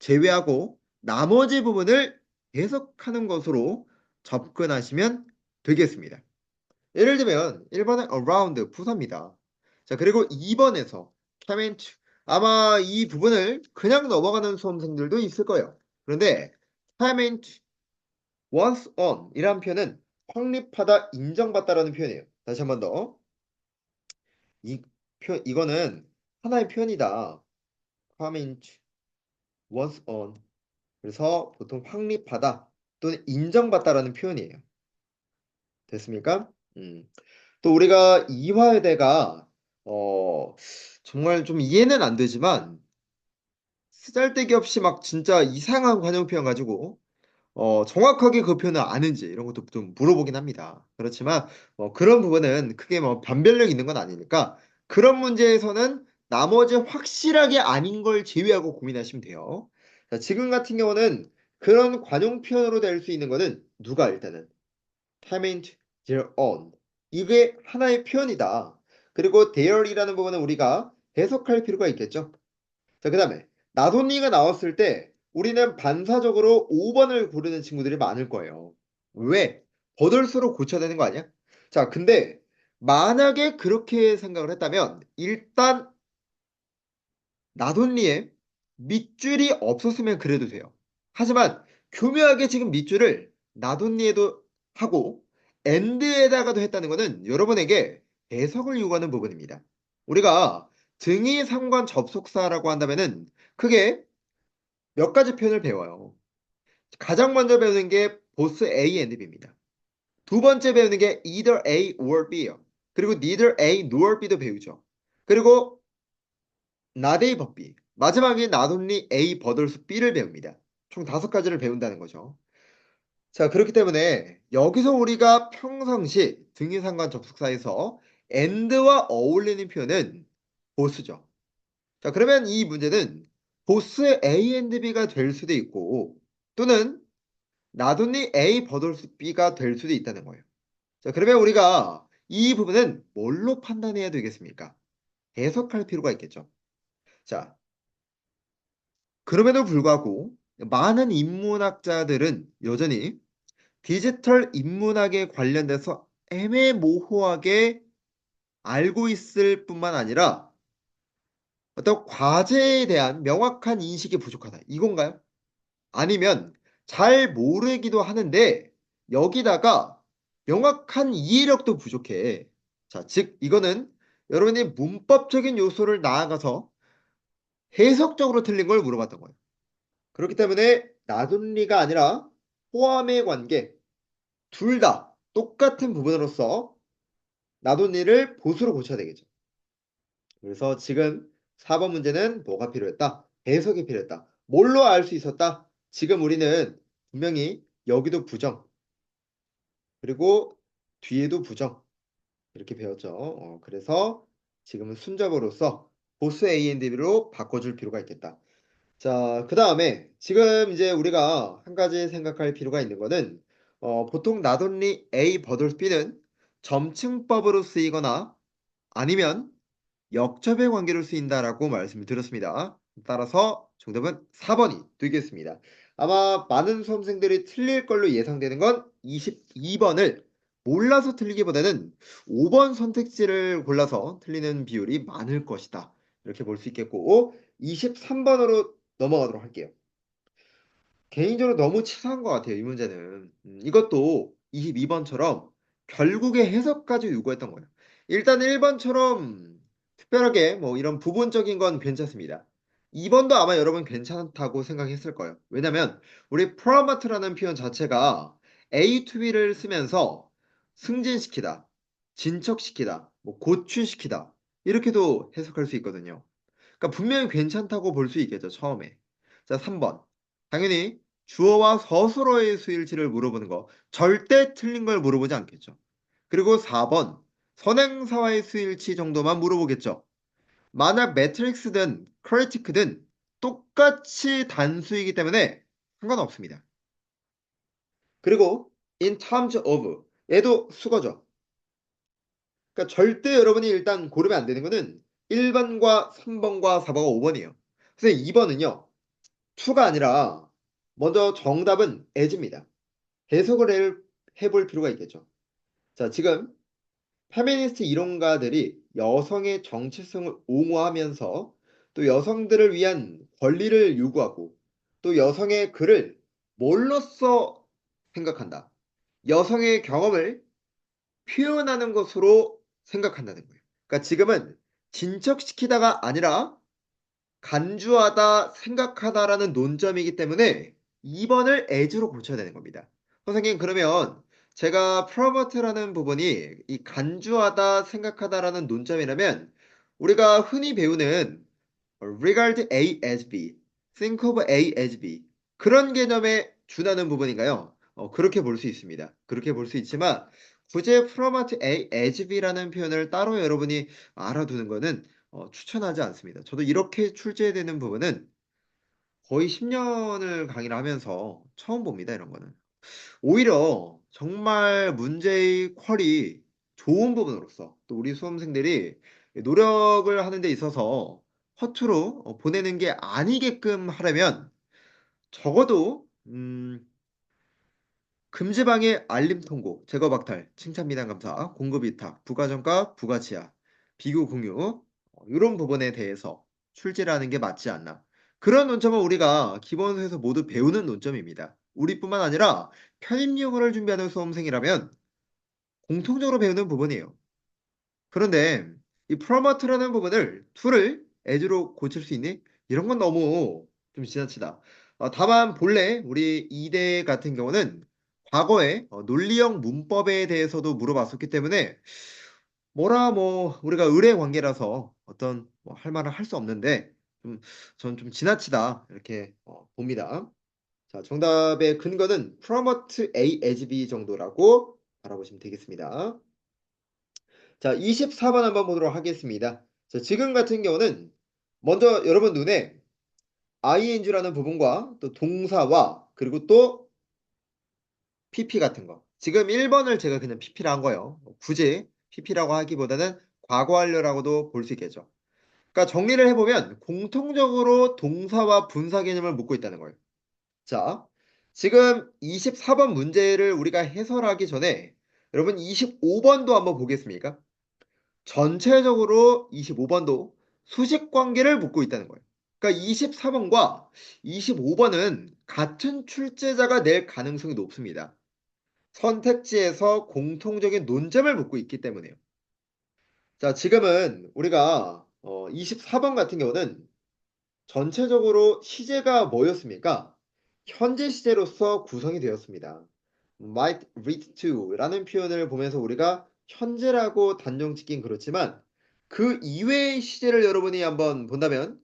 제외하고 나머지 부분을 해석하는 것으로 접근하시면 되겠습니다. 예를 들면 1번은 around 부사입니다. 자, 그리고 2번에서 comment 아마 이 부분을 그냥 넘어가는 수험생들도 있을 거예요. 그런데 comment once on 이란 표현은 확립하다, 인정받다라는 표현이에요. 다시 한 번 더. 이거는 하나의 표현이다. comment once on. 그래서 보통 확립하다 또는 인정받다라는 표현이에요. 됐습니까? 또 우리가 이화여대가 정말 좀 이해는 안 되지만 쓰잘데기 없이 막 진짜 이상한 관용 표현 가지고 정확하게 그 표현을 아는지 이런 것도 좀 물어보긴 합니다. 그렇지만 그런 부분은 크게 뭐 변별력 있는 건 아니니까 그런 문제에서는 나머지 확실하게 아닌 걸 제외하고 고민하시면 돼요. 자, 지금 같은 경우는 그런 관용 표현으로 될 수 있는 거는 누가 일단은 comment their own. 이게 하나의 표현이다. 그리고 there이라는 부분은 우리가 해석할 필요가 있겠죠. 자, 그 다음에 나돈니가 나왔을 때 우리는 반사적으로 5번을 고르는 친구들이 많을 거예요. 왜? 버들수록 고쳐야 되는 거 아니야? 자, 근데 만약에 그렇게 생각을 했다면 일단 나돈니에 밑줄이 없었으면 그래도 돼요. 하지만 교묘하게 지금 밑줄을 나돈니에도 하고 엔드에다가도 했다는 것은 여러분에게 해석을 요구하는 부분입니다. 우리가 등위 상관 접속사라고 한다면은 크게 몇 가지 표현을 배워요. 가장 먼저 배우는 게 보스 A and B입니다. 두 번째 배우는 게 either A or B예요. 그리고 neither A nor B도 배우죠. 그리고 not A but B. 마지막에 not only A but also B를 배웁니다. 총 5가지를 배운다는 거죠. 자, 그렇기 때문에 여기서 우리가 평상시 등위상관 접속사에서 and와 어울리는 표현은 보스죠. 자, 그러면 이 문제는 보스 A and B가 될 수도 있고 또는 not only A but also B가 될 수도 있다는 거예요. 자, 그러면 우리가 이 부분은 뭘로 판단해야 되겠습니까? 해석할 필요가 있겠죠. 자, 그럼에도 불구하고 많은 인문학자들은 여전히 디지털 인문학에 관련돼서 애매모호하게 알고 있을 뿐만 아니라 어떤 과제에 대한 명확한 인식이 부족하다. 이건가요? 아니면 잘 모르기도 하는데 여기다가 명확한 이해력도 부족해. 자, 즉 이거는 여러분이 문법적인 요소를 나아가서 해석적으로 틀린 걸 물어봤던 거예요. 그렇기 때문에 나돈리가 아니라 포함의 관계 둘 다 똑같은 부분으로서 나돈리를 보수로 고쳐야 되겠죠. 그래서 지금 4번 문제는 뭐가 필요했다? 해석이 필요했다. 뭘로 알 수 있었다? 지금 우리는 분명히 여기도 부정 그리고 뒤에도 부정 이렇게 배웠죠. 그래서 지금은 순접으로서 보스 A&B로 바꿔줄 필요가 있겠다. 자, 그 다음에 지금 이제 우리가 한 가지 생각할 필요가 있는 거는 보통 not only A but also B는 점층법으로 쓰이거나 아니면 역접의 관계로 쓰인다라고 말씀을 드렸습니다. 따라서 정답은 4번이 되겠습니다. 아마 많은 수험생들이 틀릴 걸로 예상되는 건 22번을 몰라서 틀리기보다는 5번 선택지를 골라서 틀리는 비율이 많을 것이다. 이렇게 볼 수 있겠고 23번으로 넘어가도록 할게요. 개인적으로 너무 치사한 것 같아요, 이 문제는. 이것도 22번처럼 결국에 해석까지 요구했던 거예요. 일단 1번처럼 특별하게 뭐 이런 부분적인 건 괜찮습니다. 2번도 아마 여러분 괜찮다고 생각했을 거예요. 왜냐면 우리 프로마트라는 표현 자체가 A to B를 쓰면서 승진시키다, 진척시키다, 뭐 고취시키다 이렇게도 해석할 수 있거든요. 그러니까 분명히 괜찮다고 볼 수 있겠죠, 처음에. 자, 3번. 당연히 주어와 서술어의 수일치를 물어보는 거 절대 틀린 걸 물어보지 않겠죠. 그리고 4번. 선행사와의 수일치 정도만 물어보겠죠. 만약 매트릭스든 크리티크든 똑같이 단수이기 때문에 상관없습니다. 그리고 in terms of 얘도 수거죠. 그러니까 절대 여러분이 일단 고르면 안 되는 거는 1번과 3번과 4번과 5번이에요. 그래서 2번은요. to가 아니라 먼저 정답은 as입니다. 해석을 해볼 필요가 있겠죠. 자, 지금 페미니스트 이론가들이 여성의 정체성을 옹호하면서 또 여성들을 위한 권리를 요구하고 또 여성의 글을 뭘로써 생각한다. 여성의 경험을 표현하는 것으로 생각한다는 거예요. 그러니까 지금은 진척시키다가 아니라 간주하다, 생각하다라는 논점이기 때문에 2번을 as로 고쳐야 되는 겁니다. 선생님, 그러면 제가 promote라는 부분이 이 간주하다, 생각하다라는 논점이라면 우리가 흔히 배우는 regard A as B, think of A as B 그런 개념에 준하는 부분인가요? 그렇게 볼 수 있습니다. 그렇게 볼 수 있지만 굳이 promote A as B라는 표현을 따로 여러분이 알아두는 것은 추천하지 않습니다. 저도 이렇게 출제되는 부분은 거의 10년을 강의를 하면서 처음 봅니다, 이런 거는. 오히려 정말 문제의 퀄이 좋은 부분으로서 또 우리 수험생들이 노력을 하는 데 있어서 허투루 보내는 게 아니게끔 하려면 적어도 금지방해 알림 통고, 제거 박탈, 칭찬 미남 감사, 공급 위탁, 부가전가, 부가치하, 비교 공유 이런 부분에 대해서 출제를 하는 게 맞지 않나. 그런 논점은 우리가 기본서에서 모두 배우는 논점입니다. 우리뿐만 아니라 편입여고를 준비하는 수험생이라면 공통적으로 배우는 부분이에요. 그런데 이 프로머트라는 부분을 툴을 에즈로 고칠 수 있니? 이런 건 너무 좀 지나치다. 다만 본래 우리 이대 같은 경우는 과거에 논리형 문법에 대해서도 물어봤었기 때문에 뭐라 뭐 우리가 의뢰 관계라서 어떤 뭐할 말은 할 수 없는데 전 좀 지나치다 이렇게 봅니다. 자, 정답의 근거는 프로머트 A as B 정도라고 알아보시면 되겠습니다. 자, 24번 한번 보도록 하겠습니다. 자, 지금 같은 경우는 먼저 여러분 눈에 ing라는 부분과 또 동사와 그리고 또 pp 같은 거. 지금 1번을 제가 그냥 pp라 한 거예요. 굳이 pp라고 하기보다는 과거 완료라고도 볼 수 있겠죠. 그러니까 정리를 해보면 공통적으로 동사와 분사 개념을 묻고 있다는 거예요. 자, 지금 24번 문제를 우리가 해설하기 전에 여러분 25번도 한번 보겠습니까? 전체적으로 25번도 수직 관계를 묻고 있다는 거예요. 그러니까 24번과 25번은 같은 출제자가 낼 가능성이 높습니다. 선택지에서 공통적인 논점을 묻고 있기 때문에요. 자, 지금은 우리가 24번 같은 경우는 전체적으로 시제가 뭐였습니까? 현재 시제로서 구성이 되었습니다. might lead to 라는 표현을 보면서 우리가 현재라고 단정 짓긴 그렇지만 그 이외의 시제를 여러분이 한번 본다면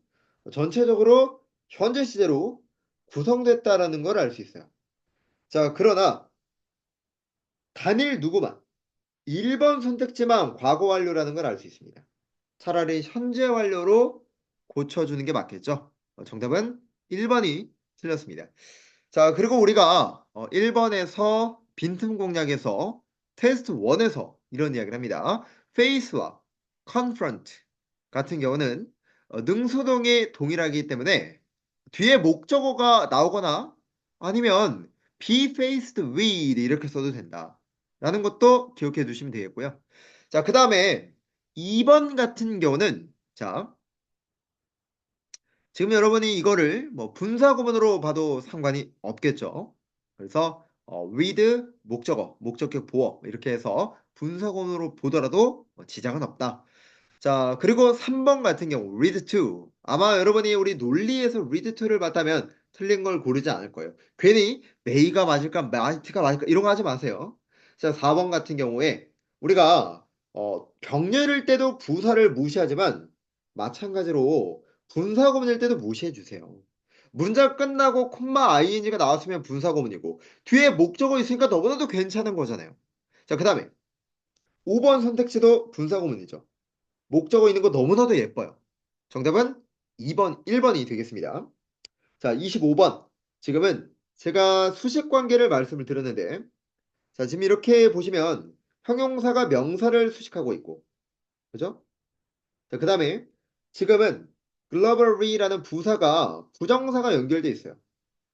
전체적으로 현재 시제로 구성됐다라는 걸 알 수 있어요. 자, 그러나 단일 누구만 1번 선택지만 과거 완료라는 걸 알 수 있습니다. 차라리 현재 완료로 고쳐주는 게 맞겠죠. 정답은 1번이 틀렸습니다. 자, 그리고 우리가 1번에서 빈틈 공략에서 테스트 1에서 이런 이야기를 합니다. face와 confront 같은 경우는 능수동이 동일하기 때문에 뒤에 목적어가 나오거나 아니면 be faced with 이렇게 써도 된다. 라는 것도 기억해 두시면 되겠고요. 자, 그 다음에 2번 같은 경우는 자, 지금 여러분이 이거를 뭐 분사 구문으로 봐도 상관이 없겠죠. 그래서 with 목적어, 목적격 보어 이렇게 해서 분사 구문으로 보더라도 지장은 없다. 자, 그리고 3번 같은 경우 read to. 아마 여러분이 우리 논리에서 read to를 봤다면 틀린 걸 고르지 않을 거예요. 괜히 may가 맞을까, might가 맞을까 이런 거 하지 마세요. 자, 4번 같은 경우에 우리가 병렬일 때도 부사를 무시하지만 마찬가지로 분사 구문일 때도 무시해 주세요. 문장 끝나고 콤마 ing가 나왔으면 분사 구문이고 뒤에 목적어 있으니까 너무나도 괜찮은 거잖아요. 자, 그다음에 5번 선택지도 분사 구문이죠. 목적어 있는 거 너무나도 예뻐요. 정답은 2번, 1번이 되겠습니다. 자, 25번. 지금은 제가 수식 관계를 말씀을 드렸는데, 자, 지금 이렇게 보시면 형용사가 명사를 수식하고 있고, 그죠? 자, 그 다음에 지금은 globally라는 부사가 부정사가 연결돼 있어요.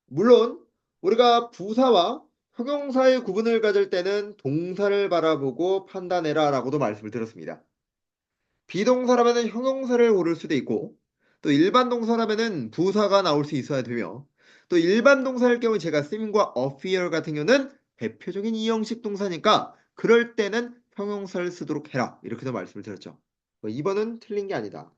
물론 우리가 부사와 형용사의 구분을 가질 때는 동사를 바라보고 판단해라 라고도 말씀을 드렸습니다. 비동사라면은 형용사를 고를 수도 있고 또 일반 동사라면은 부사가 나올 수 있어야 되며 또 일반 동사일 경우 제가 seem과 appear 같은 경우는 대표적인 이형식 동사니까 그럴 때는 형용사를 쓰도록 해라 이렇게도 말씀을 드렸죠. 2번은 틀린 게 아니다.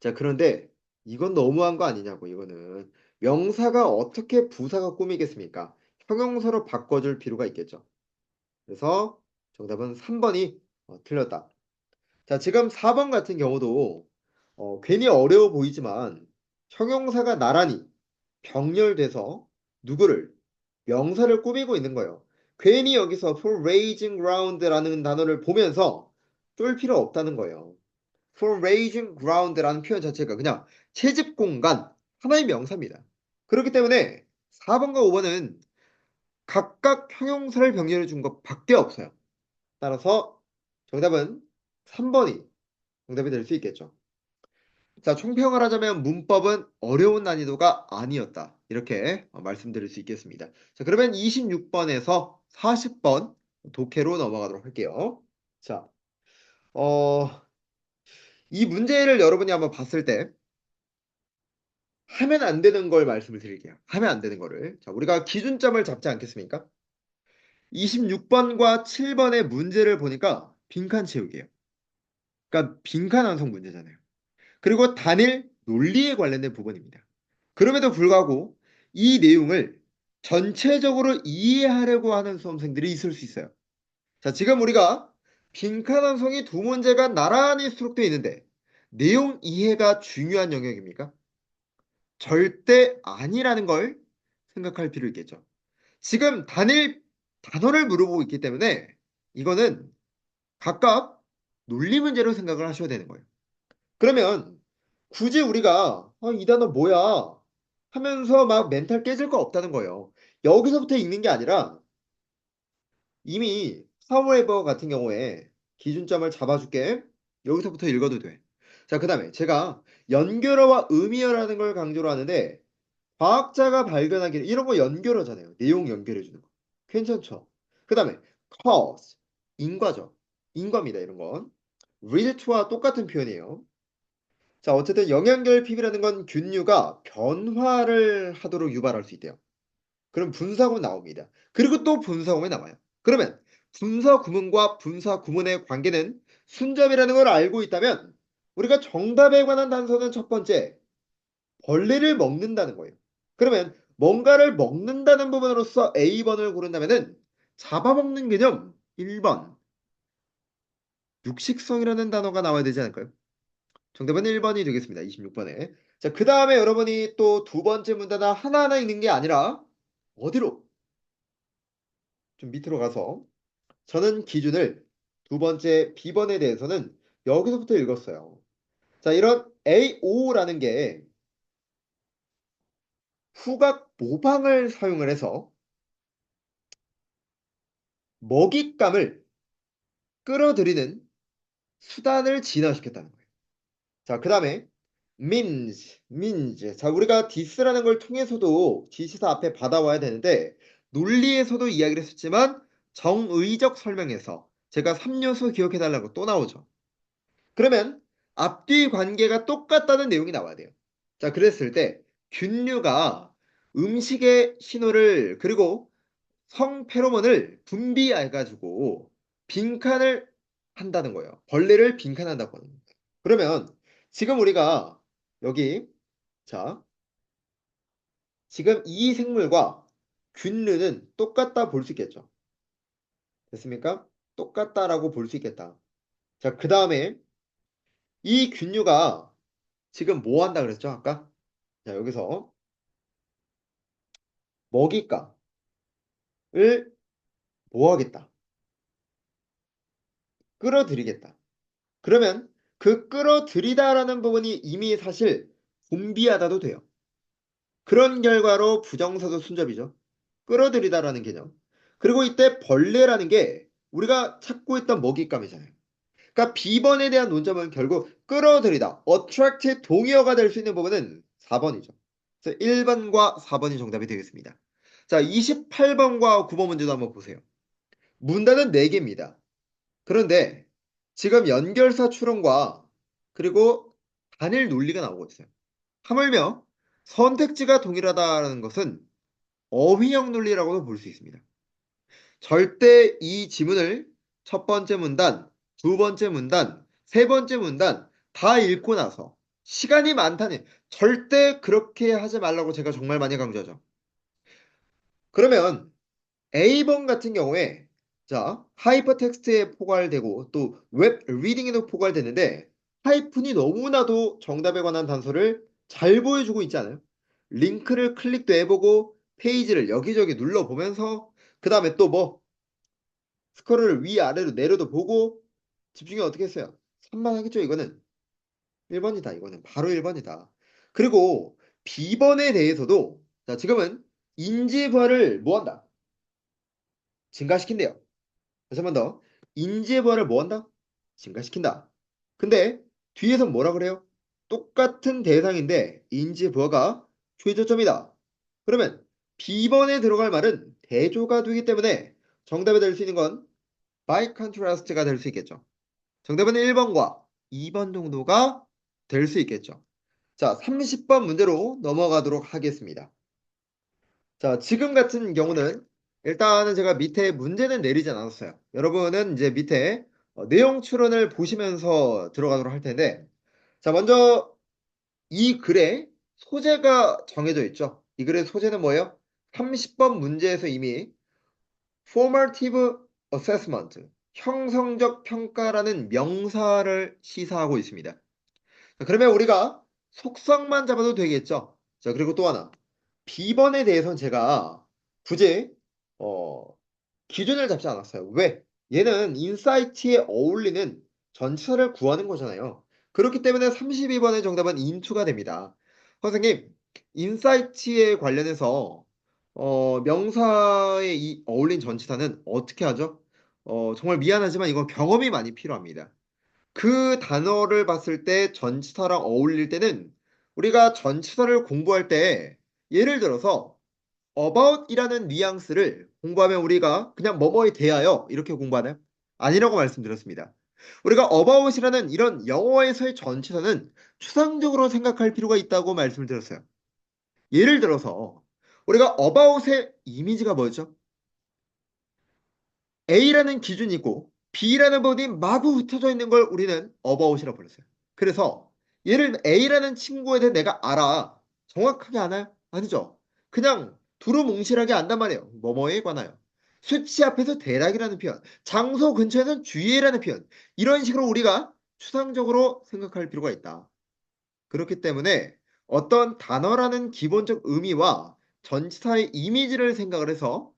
자, 그런데 이건 너무한 거 아니냐고 이거는 명사가 어떻게 부사가 꾸미겠습니까? 형용사로 바꿔줄 필요가 있겠죠. 그래서 정답은 3번이 틀렸다. 자, 지금 4번 같은 경우도 괜히 어려워 보이지만 형용사가 나란히 병렬돼서 누구를 명사를 꾸미고 있는 거예요. 괜히 여기서 for raising ground라는 단어를 보면서 쫄 필요 없다는 거예요. for raising ground라는 표현 자체가 그냥 채집 공간 하나의 명사입니다. 그렇기 때문에 4번과 5번은 각각 형용사를 병렬해 준 것밖에 없어요. 따라서 정답은 3번이 정답이 될 수 있겠죠. 자, 총평을 하자면 문법은 어려운 난이도가 아니었다. 이렇게 말씀드릴 수 있겠습니다. 자, 그러면 26번에서 40번 독해로 넘어가도록 할게요. 자, 어, 이 문제를 여러분이 한번 봤을 때 하면 안 되는 걸 말씀을 드릴게요. 하면 안 되는 거를. 자, 우리가 기준점을 잡지 않겠습니까? 26번과 7번의 문제를 보니까 빈칸 채우기예요. 그러니까 빈칸 완성 문제잖아요. 그리고 단일 논리에 관련된 부분입니다. 그럼에도 불구하고 이 내용을 전체적으로 이해하려고 하는 수험생들이 있을 수 있어요. 자, 지금 우리가 빈칸 완성이 두 문제가 나란히 수록되어 있는데 내용 이해가 중요한 영역입니까? 절대 아니라는 걸 생각할 필요 있겠죠. 지금 단일 단어를 물어보고 있기 때문에 이거는 각각 논리 문제로 생각을 하셔야 되는 거예요. 그러면 굳이 우리가 이 단어 뭐야 하면서 막 멘탈 깨질 거 없다는 거예요. 여기서부터 읽는 게 아니라 이미 사무에버 같은 경우에 기준점을 잡아줄게. 여기서부터 읽어도 돼. 자, 그 다음에 제가 연결어와 의미어라는 걸 강조를 하는데 과학자가 발견하기를 이런 거 연결어잖아요. 내용 연결해주는 거. 괜찮죠? 그 다음에 cause, 인과죠. 인과입니다. 이런 건. read to와 똑같은 표현이에요. 자, 어쨌든 영양결핍이라는 건 균류가 변화를 하도록 유발할 수 있대요. 그럼 분사구문 나옵니다. 그리고 또 분사구문이 나와요. 그러면 분사구문과 분사구문의 관계는 순접이라는 걸 알고 있다면 우리가 정답에 관한 단서는 첫 번째, 벌레를 먹는다는 거예요. 그러면 뭔가를 먹는다는 부분으로서 A번을 고른다면은 잡아먹는 개념 1번, 육식성이라는 단어가 나와야 되지 않을까요? 정답은 1번이 되겠습니다. 26번에. 자, 그 다음에 여러분이 또 두 번째 문단을 하나하나 읽는 게 아니라 어디로? 좀 밑으로 가서 저는 기준을 두 번째 B번에 대해서는 여기서부터 읽었어요. 자, 이런 AO라는 게 후각 모방을 사용을 해서 먹잇감을 끌어들이는 수단을 진화시켰다는 거예요. 자, 그 다음에 means. 자, 우리가 this라는 걸 통해서도 지시사 앞에 받아와야 되는데 논리에서도 이야기를 했었지만 정의적 설명에서 제가 3요소 기억해달라고 또 나오죠. 그러면 앞뒤 관계가 똑같다는 내용이 나와야 돼요. 자, 그랬을 때 균류가 음식의 신호를 그리고 성페로몬을 분비해가지고 빈칸을 한다는 거예요. 벌레를 빈칸한다고 하는 거예요. 그러면 지금 우리가 여기 자 지금 이 생물과 균류는 똑같다 볼 수 있겠죠. 됐습니까? 똑같다라고 볼 수 있겠다. 자, 그 다음에 이 균류가 지금 뭐 한다 그랬죠? 아까? 자, 여기서 먹잇감을 뭐 하겠다? 끌어들이겠다. 그러면 그 끌어들이다라는 부분이 이미 사실 분비하다도 돼요. 그런 결과로 부정사도 순접이죠. 끌어들이다라는 개념. 그리고 이때 벌레라는 게 우리가 찾고 있던 먹잇감이잖아요. 그러니까 B번에 대한 논점은 결국 끌어들이다, attract의 동의어가 될 수 있는 부분은 4번이죠. 그래서 1번과 4번이 정답이 되겠습니다. 자, 28번과 9번 문제도 한번 보세요. 문단은 4개입니다. 그런데 지금 연결사 추론과 그리고 단일 논리가 나오고 있어요. 하물며 선택지가 동일하다는 것은 어휘형 논리라고도 볼 수 있습니다. 절대 이 지문을 첫 번째 문단, 두 번째 문단, 세 번째 문단 다 읽고 나서 시간이 많다니 절대 그렇게 하지 말라고 제가 정말 많이 강조하죠. 그러면 A번 같은 경우에 자 하이퍼텍스트에 포괄되고 또 웹 리딩에도 포괄되는데 하이픈이 너무나도 정답에 관한 단서를 잘 보여주고 있지 않아요? 링크를 클릭도 해보고 페이지를 여기저기 눌러보면서 그 다음에 또 뭐 스크롤을 위아래로 내려도 보고 집중이 어떻게 했어요? 산만하겠죠 이거는. 1번이다. 이거는 바로 1번이다. 그리고 B번에 대해서도 자, 지금은 인지 부하를 뭐 한다? 증가시킨대요. 다시 한 번 더. 인지 부하를 뭐 한다? 증가시킨다. 근데 뒤에서 뭐라 그래요? 똑같은 대상인데 인지 부하가 최저점이다. 그러면 B번에 들어갈 말은 대조가 되기 때문에 정답이 될 수 있는 건 by contrast가 될 수 있겠죠. 정답은 1번과 2번 정도가 될 수 있겠죠. 자, 30번 문제로 넘어가도록 하겠습니다. 자, 지금 같은 경우는 일단은 제가 밑에 문제는 내리지 않았어요. 여러분은 이제 밑에 내용 추론을 보시면서 들어가도록 할 텐데, 자, 먼저 이 글의 소재가 정해져 있죠. 이 글의 소재는 뭐예요? 30번 문제에서 이미 formative assessment, 형성적 평가라는 명사를 시사하고 있습니다. 자, 그러면 우리가 속성만 잡아도 되겠죠. 자, 그리고 또 하나. B번에 대해서는 제가 굳이 어, 기준을 잡지 않았어요. 왜? 얘는 인사이트에 어울리는 전치사를 구하는 거잖아요. 그렇기 때문에 32번의 정답은 into가 됩니다. 선생님, 인사이트에 관련해서 명사에 어울린 전치사는 어떻게 하죠? 정말 미안하지만 이건 경험이 많이 필요합니다. 그 단어를 봤을 때 전치사랑 어울릴 때는 우리가 전치사를 공부할 때 예를 들어서 about이라는 뉘앙스를 공부하면 우리가 그냥 뭐뭐에 대하여 이렇게 공부하나요? 아니라고 말씀드렸습니다. 우리가 about이라는 이런 영어에서의 전치사는 추상적으로 생각할 필요가 있다고 말씀을 드렸어요. 예를 들어서 우리가 about의 이미지가 뭐였죠? A라는 기준이 있고 B라는 부분이 마구 흩어져 있는 걸 우리는 about이라고 불렀어요. 그래서 얘를 A라는 친구에 대해 내가 알아. 정확하게 아나요? 아니죠. 그냥 두루뭉실하게 안단 말이에요. 뭐뭐에 관하여. 수치 앞에서 대략이라는 표현, 장소 근처에는 주의라는 표현, 이런 식으로 우리가 추상적으로 생각할 필요가 있다. 그렇기 때문에 어떤 단어라는 기본적 의미와 전치사의 이미지를 생각을 해서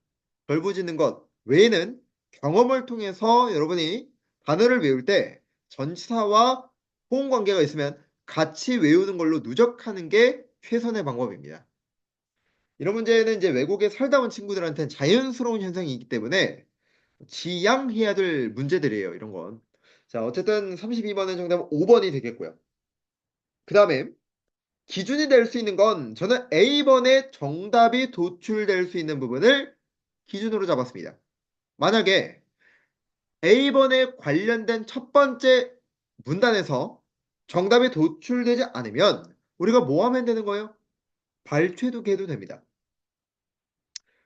결부짓는 것 외에는 경험을 통해서 여러분이 단어를 외울 때 전치사와 호응 관계가 있으면 같이 외우는 걸로 누적하는 게 최선의 방법입니다. 이런 문제는 이제 외국에 살다 온 친구들한테는 자연스러운 현상이기 때문에 지양해야 될 문제들이에요. 이런 건. 자, 어쨌든 32번은 정답은 5번이 되겠고요. 그 다음에 기준이 될 수 있는 건 저는 A번에 정답이 도출될 수 있는 부분을 기준으로 잡았습니다. 만약에 A번에 관련된 첫 번째 문단에서 정답이 도출되지 않으면 우리가 뭐 하면 되는 거예요? 발췌도 됩니다.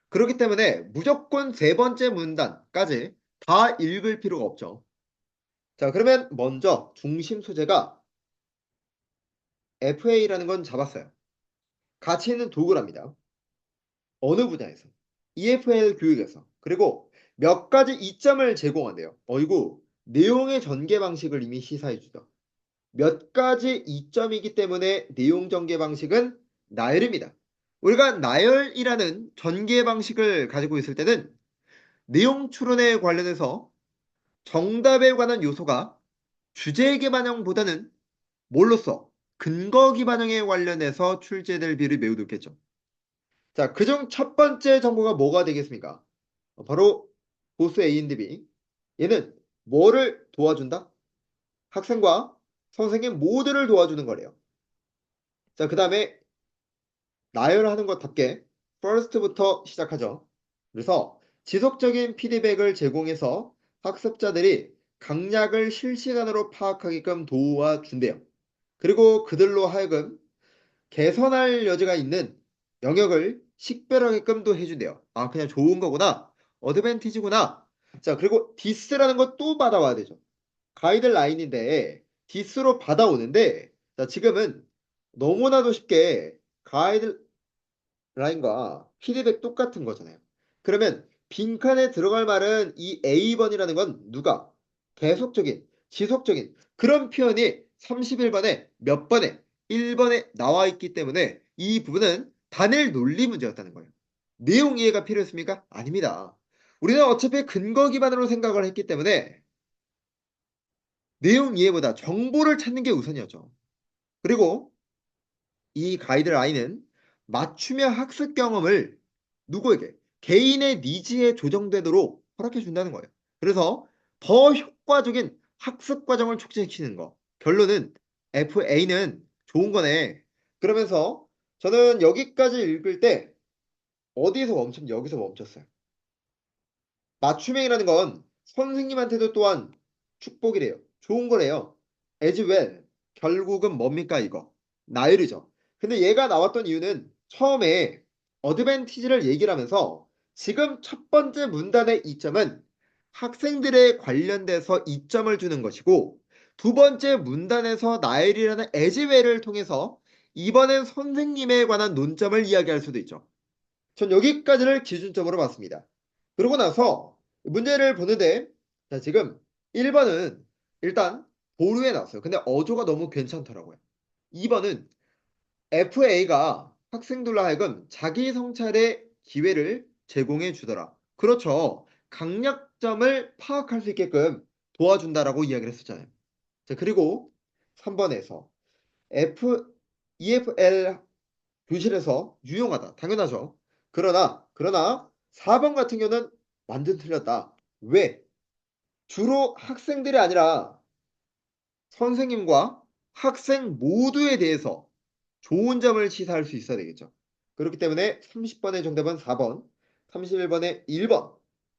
그렇기 때문에 무조건 세 번째 문단까지 다 읽을 필요가 없죠. 자, 그러면 먼저 중심 소재가 FA라는 건 잡았어요. 가치 있는 도구랍니다. 어느 분야에서? EFL 교육에서. 그리고 몇 가지 이점을 제공한대요. 어이구, 내용의 전개 방식을 이미 시사해 주죠. 몇 가지 이점이기 때문에 내용 전개 방식은 나열입니다. 우리가 나열이라는 전개 방식을 가지고 있을 때는 내용 추론에 관련해서 정답에 관한 요소가 주제 기반형보다는 뭘로써 근거 기반형에 관련해서 출제될 비율이 매우 높겠죠. 자, 그중 첫 번째 정보가 뭐가 되겠습니까? 바로 보스 A&D. 얘는 뭐를 도와준다? 학생과 선생님 모두를 도와주는 거래요. 자, 그 다음에 나열하는 것답게 first부터 시작하죠. 그래서 지속적인 피드백을 제공해서 학습자들이 강약을 실시간으로 파악하게끔 도와준대요. 그리고 그들로 하여금 개선할 여지가 있는 영역을 식별하게끔도 해준대요. 아, 그냥 좋은 거구나. 어드밴티지구나. 자, 그리고 디스라는 거 또 받아와야 되죠. 가이드라인인데 디스로 받아오는데 자, 지금은 너무나도 쉽게 가이드라인과 피드백 똑같은 거잖아요. 그러면 빈칸에 들어갈 말은 이 A번이라는 건 누가? 계속적인, 지속적인 그런 표현이 31번에 몇 번에 1번에 나와 있기 때문에 이 부분은 단일 논리 문제였다는 거예요. 내용 이해가 필요했습니까? 아닙니다. 우리는 어차피 근거 기반으로 생각을 했기 때문에 내용 이해보다 정보를 찾는 게 우선이었죠. 그리고 이 가이드라인은 맞춤형 학습 경험을 누구에게? 개인의 니즈에 조정되도록 허락해 준다는 거예요. 그래서 더 효과적인 학습 과정을 촉진시키는 거. 결론은 FA는 좋은 거네. 그러면서 저는 여기까지 읽을 때 어디서 여기서 멈췄어요. 맞춤형이라는 건 선생님한테도 또한 축복이래요. 좋은 거래요. as well. 결국은 뭡니까 이거? 나열이죠. 근데 얘가 나왔던 이유는 처음에 어드밴티지를 얘기를 하면서 지금 첫 번째 문단의 이점은 학생들에 관련돼서 이점을 주는 것이고 두 번째 문단에서 나열이라는 as well을 통해서 이번엔 선생님에 관한 논점을 이야기할 수도 있죠. 전 여기까지를 기준점으로 봤습니다. 그러고 나서 문제를 보는데 자 지금 1번은 일단 보루에 나왔어요. 근데 어조가 너무 괜찮더라고요. 2번은 FA가 학생들로 하여금 자기 성찰의 기회를 제공해 주더라. 그렇죠. 강약점을 파악할 수 있게끔 도와준다라고 이야기를 했었잖아요. 자, 그리고 3번에서 EFL 교실에서 유용하다. 당연하죠. 그러나 4번 같은 경우는 완전 틀렸다. 왜? 주로 학생들이 아니라 선생님과 학생 모두에 대해서 좋은 점을 시사할 수 있어야 되겠죠. 그렇기 때문에 30번의 정답은 4번, 31번의 1번,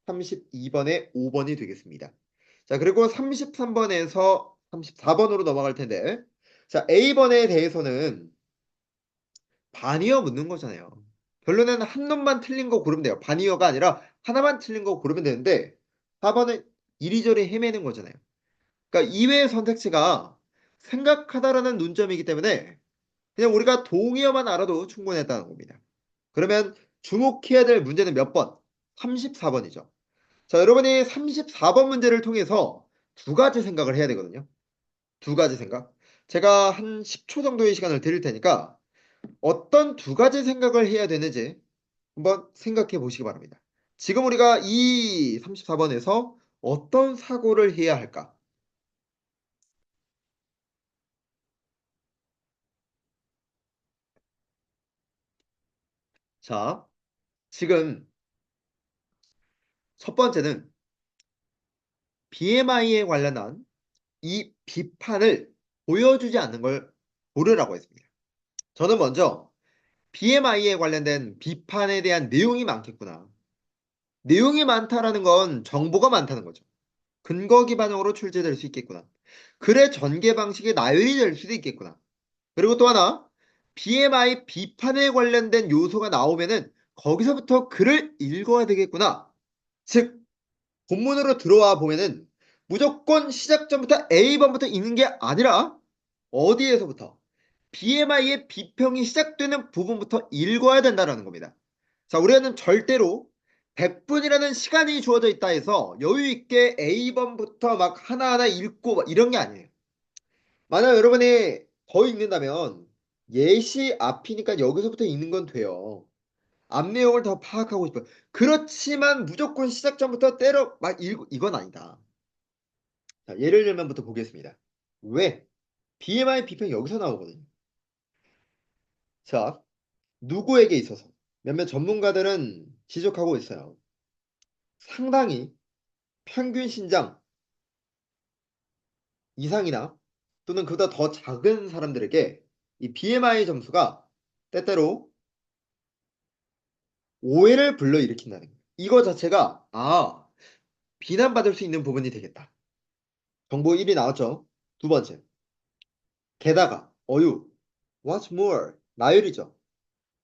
32번의 5번이 되겠습니다. 자, 그리고 33번에서 34번으로 넘어갈 텐데, 자, A번에 대해서는 반이어 묻는 거잖아요. 결론에는 한 놈만 틀린 거 고르면 돼요. 반이어가 아니라 하나만 틀린 거 고르면 되는데 4번은 이리저리 헤매는 거잖아요. 그러니까 이외의 선택지가 생각하다라는 논점이기 때문에 그냥 우리가 동의어만 알아도 충분했다는 겁니다. 그러면 주목해야 될 문제는 몇 번? 34번이죠. 자, 여러분이 34번 문제를 통해서 두 가지 생각을 해야 되거든요. 두 가지 생각. 제가 한 10초 정도의 시간을 드릴 테니까 어떤 두 가지 생각을 해야 되는지 한번 생각해 보시기 바랍니다. 지금 우리가 이 34번에서 어떤 사고를 해야 할까? 자, 지금 첫 번째는 BMI에 관련한 이 비판을 보여주지 않는 걸 고르라고 했습니다. 저는 먼저 BMI에 관련된 비판에 대한 내용이 많겠구나. 내용이 많다라는 건 정보가 많다는 거죠. 근거 기반으로 출제될 수 있겠구나. 글의 전개 방식이 나열이 될 수도 있겠구나. 그리고 또 하나, BMI 비판에 관련된 요소가 나오면은 거기서부터 글을 읽어야 되겠구나. 즉, 본문으로 들어와 보면은 무조건 시작점부터 A번부터 읽는 게 아니라 어디에서부터 BMI의 비평이 시작되는 부분부터 읽어야 된다는 겁니다. 자, 우리는 절대로 100분이라는 시간이 주어져 있다 해서 여유 있게 A번부터 막 하나하나 읽고 막 이런 게 아니에요. 만약 여러분이 더 읽는다면 예시 앞이니까 여기서부터 읽는 건 돼요. 앞 내용을 더 파악하고 싶어요. 그렇지만 무조건 시작점부터 때려 막 읽고 이건 아니다. 자, 예를 들면부터 보겠습니다. 왜? BMI 비평 여기서 나오거든요. 자, 누구에게 있어서 몇몇 전문가들은 지적하고 있어요. 상당히 평균 신장 이상이나 또는 그보다 더 작은 사람들에게 이 BMI 점수가 때때로 오해를 불러일으킨다는 거예요. 이거 자체가 비난받을 수 있는 부분이 되겠다. 정보 1이 나왔죠. 두 번째. 게다가 what's more 나열이죠.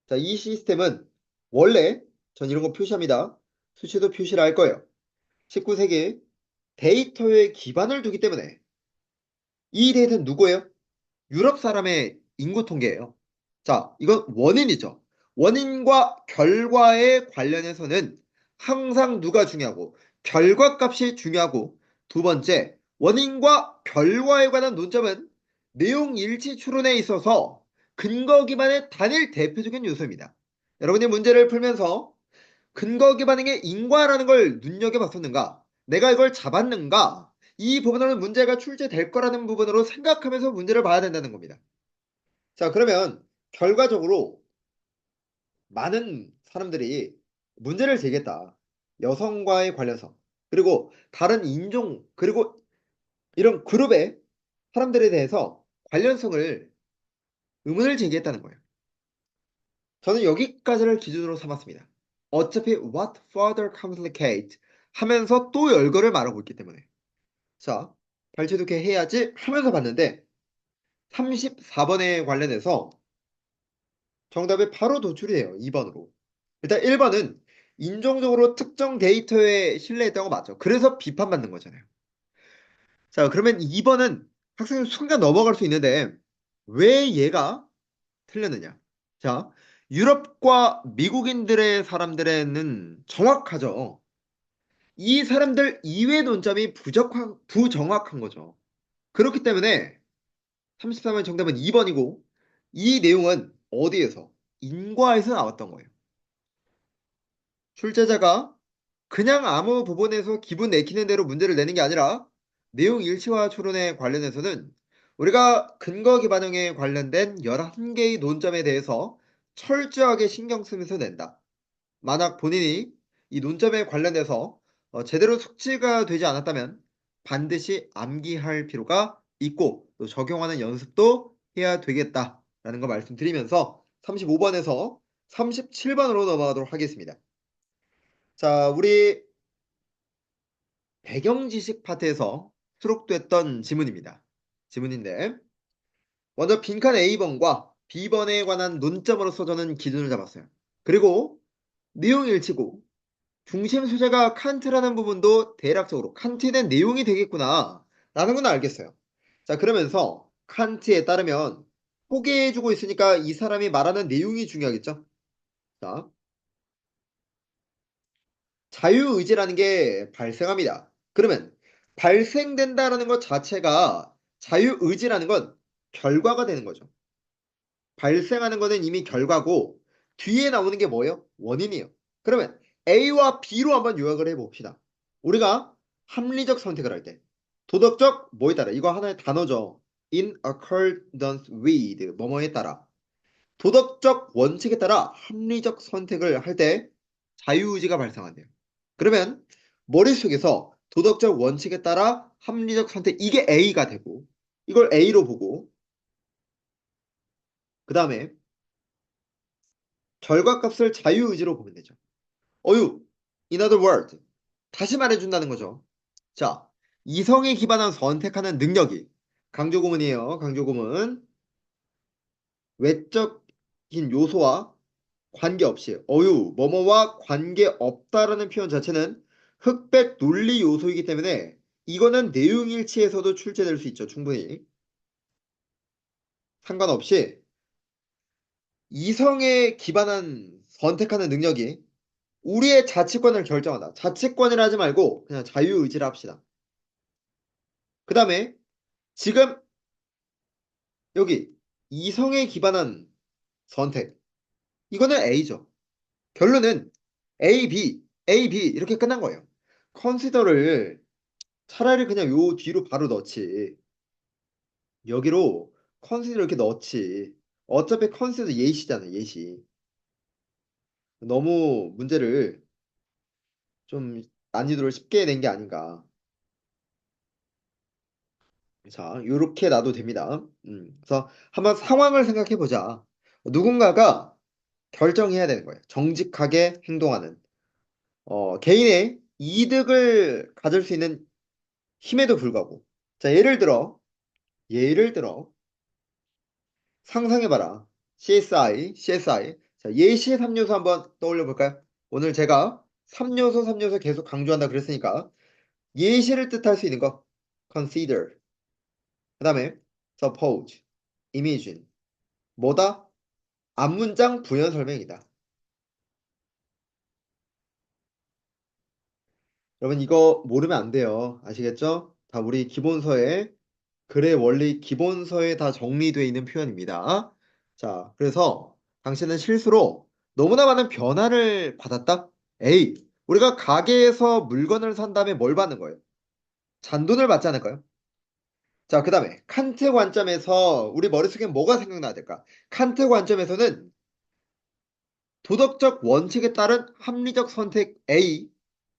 자, 이 시스템은 원래 전 이런 거 표시합니다. 수치도 표시를 할 거예요. 19세기 데이터에 기반을 두기 때문에 이 데이터는 누구예요? 유럽 사람의 인구 통계예요. 자, 이건 원인이죠. 원인과 결과에 관련해서는 항상 누가 중요하고 결과값이 중요하고 두 번째, 원인과 결과에 관한 논점은 내용 일치 추론에 있어서 근거 기반의 단일 대표적인 요소입니다. 여러분이 문제를 풀면서 근거 기반의 인과라는 걸 눈여겨봤었는가? 내가 이걸 잡았는가? 이 부분으로 문제가 출제될 거라는 부분으로 생각하면서 문제를 봐야 된다는 겁니다. 자, 그러면 결과적으로 많은 사람들이 문제를 제기했다. 여성과의 관련성, 그리고 다른 인종, 그리고 이런 그룹의 사람들에 대해서 관련성을 의문을 제기했다는 거예요. 저는 여기까지를 기준으로 삼았습니다. 어차피 what further complicate 하면서 또 열거를 말하고 있기 때문에. 자, 발췌독해 해야지 하면서 봤는데 34번에 관련해서 정답이 바로 도출이 돼요. 2번으로. 일단 1번은 인종적으로 특정 데이터에 신뢰했다고 맞죠. 그래서 비판받는 거잖아요. 자, 그러면 2번은 학생이 순간 넘어갈 수 있는데 왜 얘가 틀렸느냐? 자, 유럽과 미국인들의 사람들에는 정확하죠. 이 사람들 이외의 논점이 부정확한 거죠. 그렇기 때문에 33번 정답은 2번이고 이 내용은 어디에서? 인과에서 나왔던 거예요. 출제자가 그냥 아무 부분에서 기분 내키는 대로 문제를 내는 게 아니라 내용 일치와 추론에 관련해서는 우리가 근거 기반형에 관련된 11개의 논점에 대해서 철저하게 신경 쓰면서 낸다. 만약 본인이 이 논점에 관련해서 제대로 숙지가 되지 않았다면 반드시 암기할 필요가 있고 또 적용하는 연습도 해야 되겠다라는 거 말씀드리면서 35번에서 37번으로 넘어가도록 하겠습니다. 자, 우리 배경 지식 파트에서 수록됐던 지문입니다. 지문인데 먼저 빈칸 A번과 B번에 관한 논점으로서 저는 기준을 잡았어요. 그리고 내용 일치고 중심 소재가 칸트라는 부분도 대략적으로 칸트에 대한 내용이 되겠구나 라는 건 알겠어요. 자, 그러면서 칸트에 따르면 소개해주고 있으니까 이 사람이 말하는 내용이 중요하겠죠. 자, 자유의지라는 게 발생합니다. 그러면 발생된다라는 것 자체가 자유의지라는 건 결과가 되는 거죠. 발생하는 거는 이미 결과고 뒤에 나오는 게 뭐예요? 원인이에요. 그러면 A와 B로 한번 요약을 해봅시다. 우리가 합리적 선택을 할 때 도덕적 뭐에 따라 이거 하나의 단어죠. In accordance with 뭐뭐에 따라 도덕적 원칙에 따라 합리적 선택을 할 때 자유의지가 발생한대요. 그러면 머릿속에서 도덕적 원칙에 따라 합리적 선택 이게 A가 되고 이걸 A로 보고 그 다음에 결과값을 자유의지로 보면 되죠. 어유, in other words, 다시 말해준다는 거죠. 자, 이성에 기반한 선택하는 능력이 강조구문이에요. 강조구문. 외적인 요소와 관계없이 어유, 뭐뭐와 관계없다라는 표현 자체는 흑백 논리 요소이기 때문에 이거는 내용일치에서도 출제될 수 있죠. 충분히. 상관없이 이성에 기반한 선택하는 능력이 우리의 자치권을 결정한다. 자치권이라 하지 말고 그냥 자유의지를 합시다. 그 다음에 지금 여기 이성에 기반한 선택. 이거는 A죠. 결론은 A, B, A, B 이렇게 끝난 거예요. 컨시더를 차라리 그냥 요 뒤로 바로 넣지. 여기로 컨시더 이렇게 넣지. 어차피 컨시더 예시잖아, 예시. 너무 문제를 좀 난이도를 쉽게 낸 게 아닌가. 자, 요렇게 놔도 됩니다. 그래서 한번 상황을 생각해 보자. 누군가가 결정해야 되는 거예요. 정직하게 행동하는. 개인의 이득을 가질 수 있는 힘에도 불구하고. 자, 예를 들어, 상상해봐라. CSI. 자, 예시의 3요소 한번 떠올려 볼까요? 오늘 제가 3요소 계속 강조한다 그랬으니까, 예시를 뜻할 수 있는 거, consider. 그 다음에, suppose, imagine. 뭐다? 앞문장 부연 설명이다. 여러분, 이거 모르면 안 돼요. 아시겠죠? 다 우리 기본서에 글의 원리 기본서에 다 정리되어 있는 표현입니다. 자, 그래서 당신은 실수로 너무나 많은 변화를 받았다? A. 우리가 가게에서 물건을 산 다음에 뭘 받는 거예요? 잔돈을 받지 않을까요? 자, 그 다음에 칸트 관점에서 우리 머릿속에 뭐가 생각나야 될까? 칸트 관점에서는 도덕적 원칙에 따른 합리적 선택 A,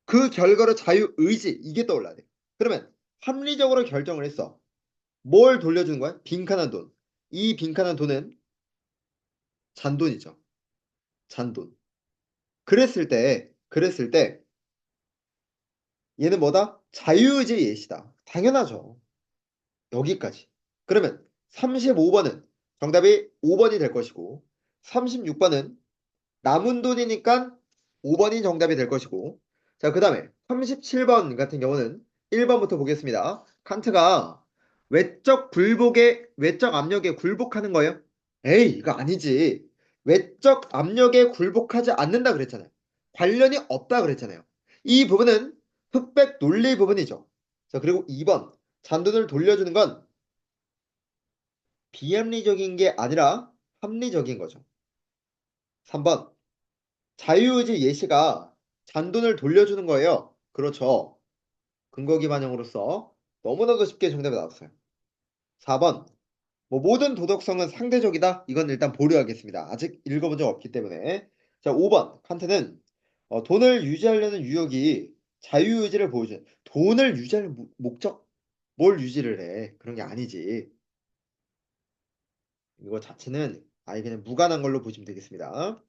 그 결과로 자유의지, 이게 떠올라야 돼. 그러면 합리적으로 결정을 했어. 뭘 돌려주는 거야? 빈칸한 돈. 이 빈칸한 돈은 잔돈이죠. 잔돈. 그랬을 때 얘는 뭐다? 자유의지 예시다. 당연하죠. 여기까지. 그러면 35번은 정답이 5번이 될 것이고 36번은 남은 돈이니까 5번이 정답이 될 것이고 자, 그 다음에 37번 같은 경우는 1번부터 보겠습니다. 칸트가 외적 압력에 굴복하는 거예요? 에이, 이거 아니지. 외적 압력에 굴복하지 않는다 그랬잖아요. 관련이 없다 그랬잖아요. 이 부분은 흑백 논리 부분이죠. 자, 그리고 2번. 잔돈을 돌려주는 건 비합리적인 게 아니라 합리적인 거죠. 3번. 자유의지 예시가 잔돈을 돌려주는 거예요. 그렇죠. 근거 기반형으로서 너무나도 쉽게 정답이 나왔어요. 4번. 뭐 모든 도덕성은 상대적이다. 이건 일단 보류하겠습니다. 아직 읽어본 적 없기 때문에. 자, 5번. 칸트는 돈을 유지하려는 유혹이 자유의지를 보여주는 돈을 유지할 목적? 뭘 유지를 해? 그런 게 아니지. 이거 자체는 아예 그냥 무관한 걸로 보시면 되겠습니다.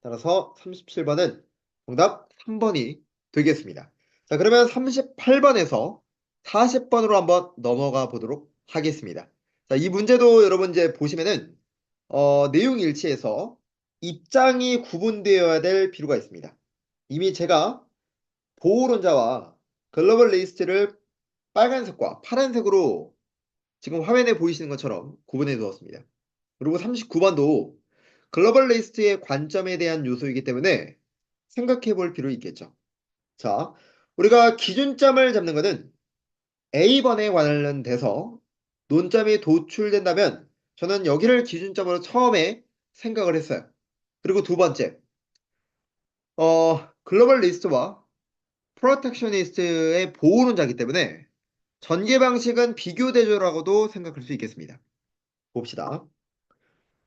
따라서 37번은 정답 3번이 되겠습니다. 자, 그러면 38번에서 40번으로 한번 넘어가 보도록 하겠습니다. 자, 이 문제도 여러분 이제 보시면은 내용 일치해서 입장이 구분되어야 될 필요가 있습니다. 이미 제가 보호론자와 글로벌 리스트를 빨간색과 파란색으로 지금 화면에 보이시는 것처럼 구분해 두었습니다. 그리고 39번도 글로벌 리스트의 관점에 대한 요소이기 때문에 생각해 볼 필요 있겠죠. 자, 우리가 기준점을 잡는 것은 A번에 관련돼서 논점이 도출된다면 저는 여기를 기준점으로 처음에 생각을 했어요. 그리고 두 번째, 글로벌 리스트와 프로텍셔니스트의 보호론자이기 때문에 전개 방식은 비교 대조라고도 생각할 수 있겠습니다. 봅시다.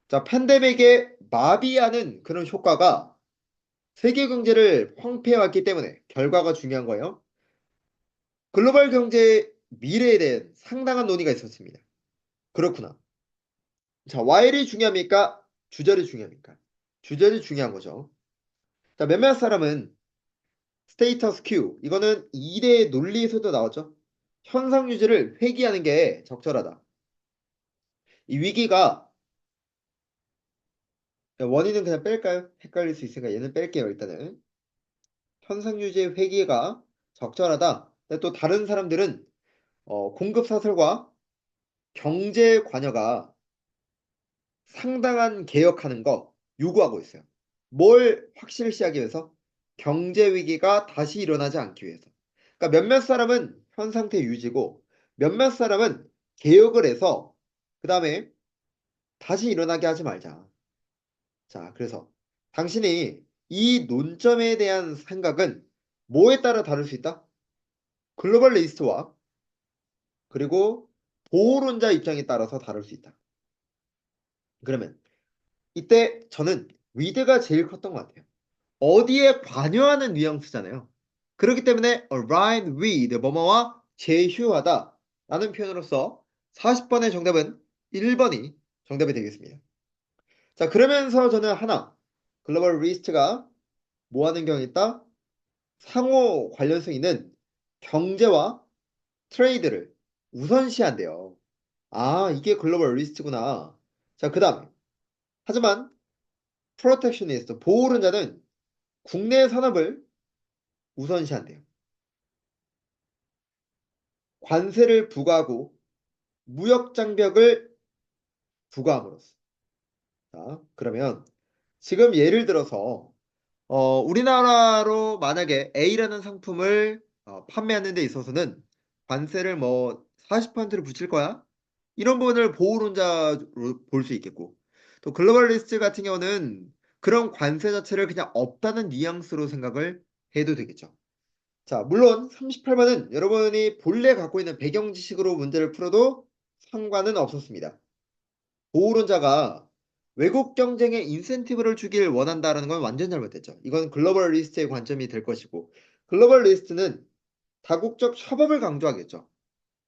자, 팬데믹에 마비하는 그런 효과가 세계 경제를 황폐해왔기 때문에 결과가 중요한 거예요. 글로벌 경제의 미래에 대한 상당한 논의가 있었습니다. 그렇구나. 자, 와일이 중요합니까? 주절이 중요합니까? 주절이 중요한 거죠. 자, 몇몇 사람은 스테이터스 큐, 이거는 2대 논리에서도 나왔죠. 현상 유지를 회귀하는 게 적절하다. 이 위기가 원인은 그냥 뺄까요? 헷갈릴 수 있으니까 얘는 뺄게요, 일단은. 현상 유지의 회귀가 적절하다. 근데 또 다른 사람들은 공급 사슬과 경제 관여가 상당한 개혁하는 거 요구하고 있어요. 뭘 확실시하기 위해서? 경제 위기가 다시 일어나지 않기 위해서. 그러니까 몇몇 사람은 현 상태 유지고 몇몇 사람은 개혁을 해서 그 다음에 다시 일어나게 하지 말자. 자, 그래서 당신이 이 논점에 대한 생각은 뭐에 따라 다를 수 있다? 글로벌 리스트와 그리고 보호론자 입장에 따라서 다를 수 있다. 그러면 이때 저는 위드가 제일 컸던 것 같아요. 어디에 관여하는 뉘앙스잖아요. 그렇기 때문에 align with 뭐뭐와 제휴하다 라는 표현으로서 40번의 정답은 1번이 정답이 되겠습니다. 자, 그러면서 저는 하나 글로벌 리스트가 뭐 하는 경우 있다? 상호 관련성 있는 경제와 트레이드를 우선시한대요. 아, 이게 글로벌 리스트구나. 자, 그 다음에 하지만 프로텍셔니스트 보호론자는 국내 산업을 우선시한대요. 관세를 부과하고 무역 장벽을 부과함으로써. 자, 그러면 지금 예를 들어서 우리나라로 만약에 A라는 상품을 판매하는 데 있어서는 관세를 뭐 40%를 붙일 거야? 이런 부분을 보호론자로 볼 수 있겠고 또 글로벌리스트 같은 경우는 그런 관세 자체를 그냥 없다는 뉘앙스로 생각을 해도 되겠죠. 자, 물론 38번은 여러분이 본래 갖고 있는 배경 지식으로 문제를 풀어도 상관은 없었습니다. 보호론자가 외국 경쟁에 인센티브를 주길 원한다라는 건 완전 잘못됐죠. 이건 글로벌리스트의 관점이 될 것이고, 글로벌리스트는 다국적 협업을 강조하겠죠.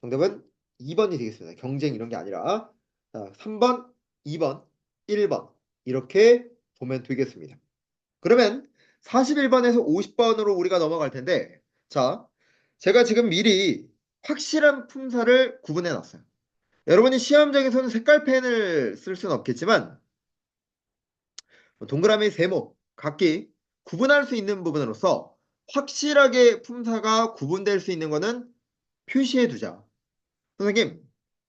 정답은 2번이 되겠습니다. 경쟁 이런 게 아니라. 자, 3번, 2번, 1번 이렇게 보면 되겠습니다. 그러면 41번에서 50번으로 우리가 넘어갈 텐데, 자, 제가 지금 미리 확실한 품사를 구분해 놨어요. 여러분이 시험장에서는 색깔 펜을 쓸 수는 없겠지만 동그라미, 세모, 각기 구분할 수 있는 부분으로서 확실하게 품사가 구분될 수 있는 거는 표시해 두자. 선생님,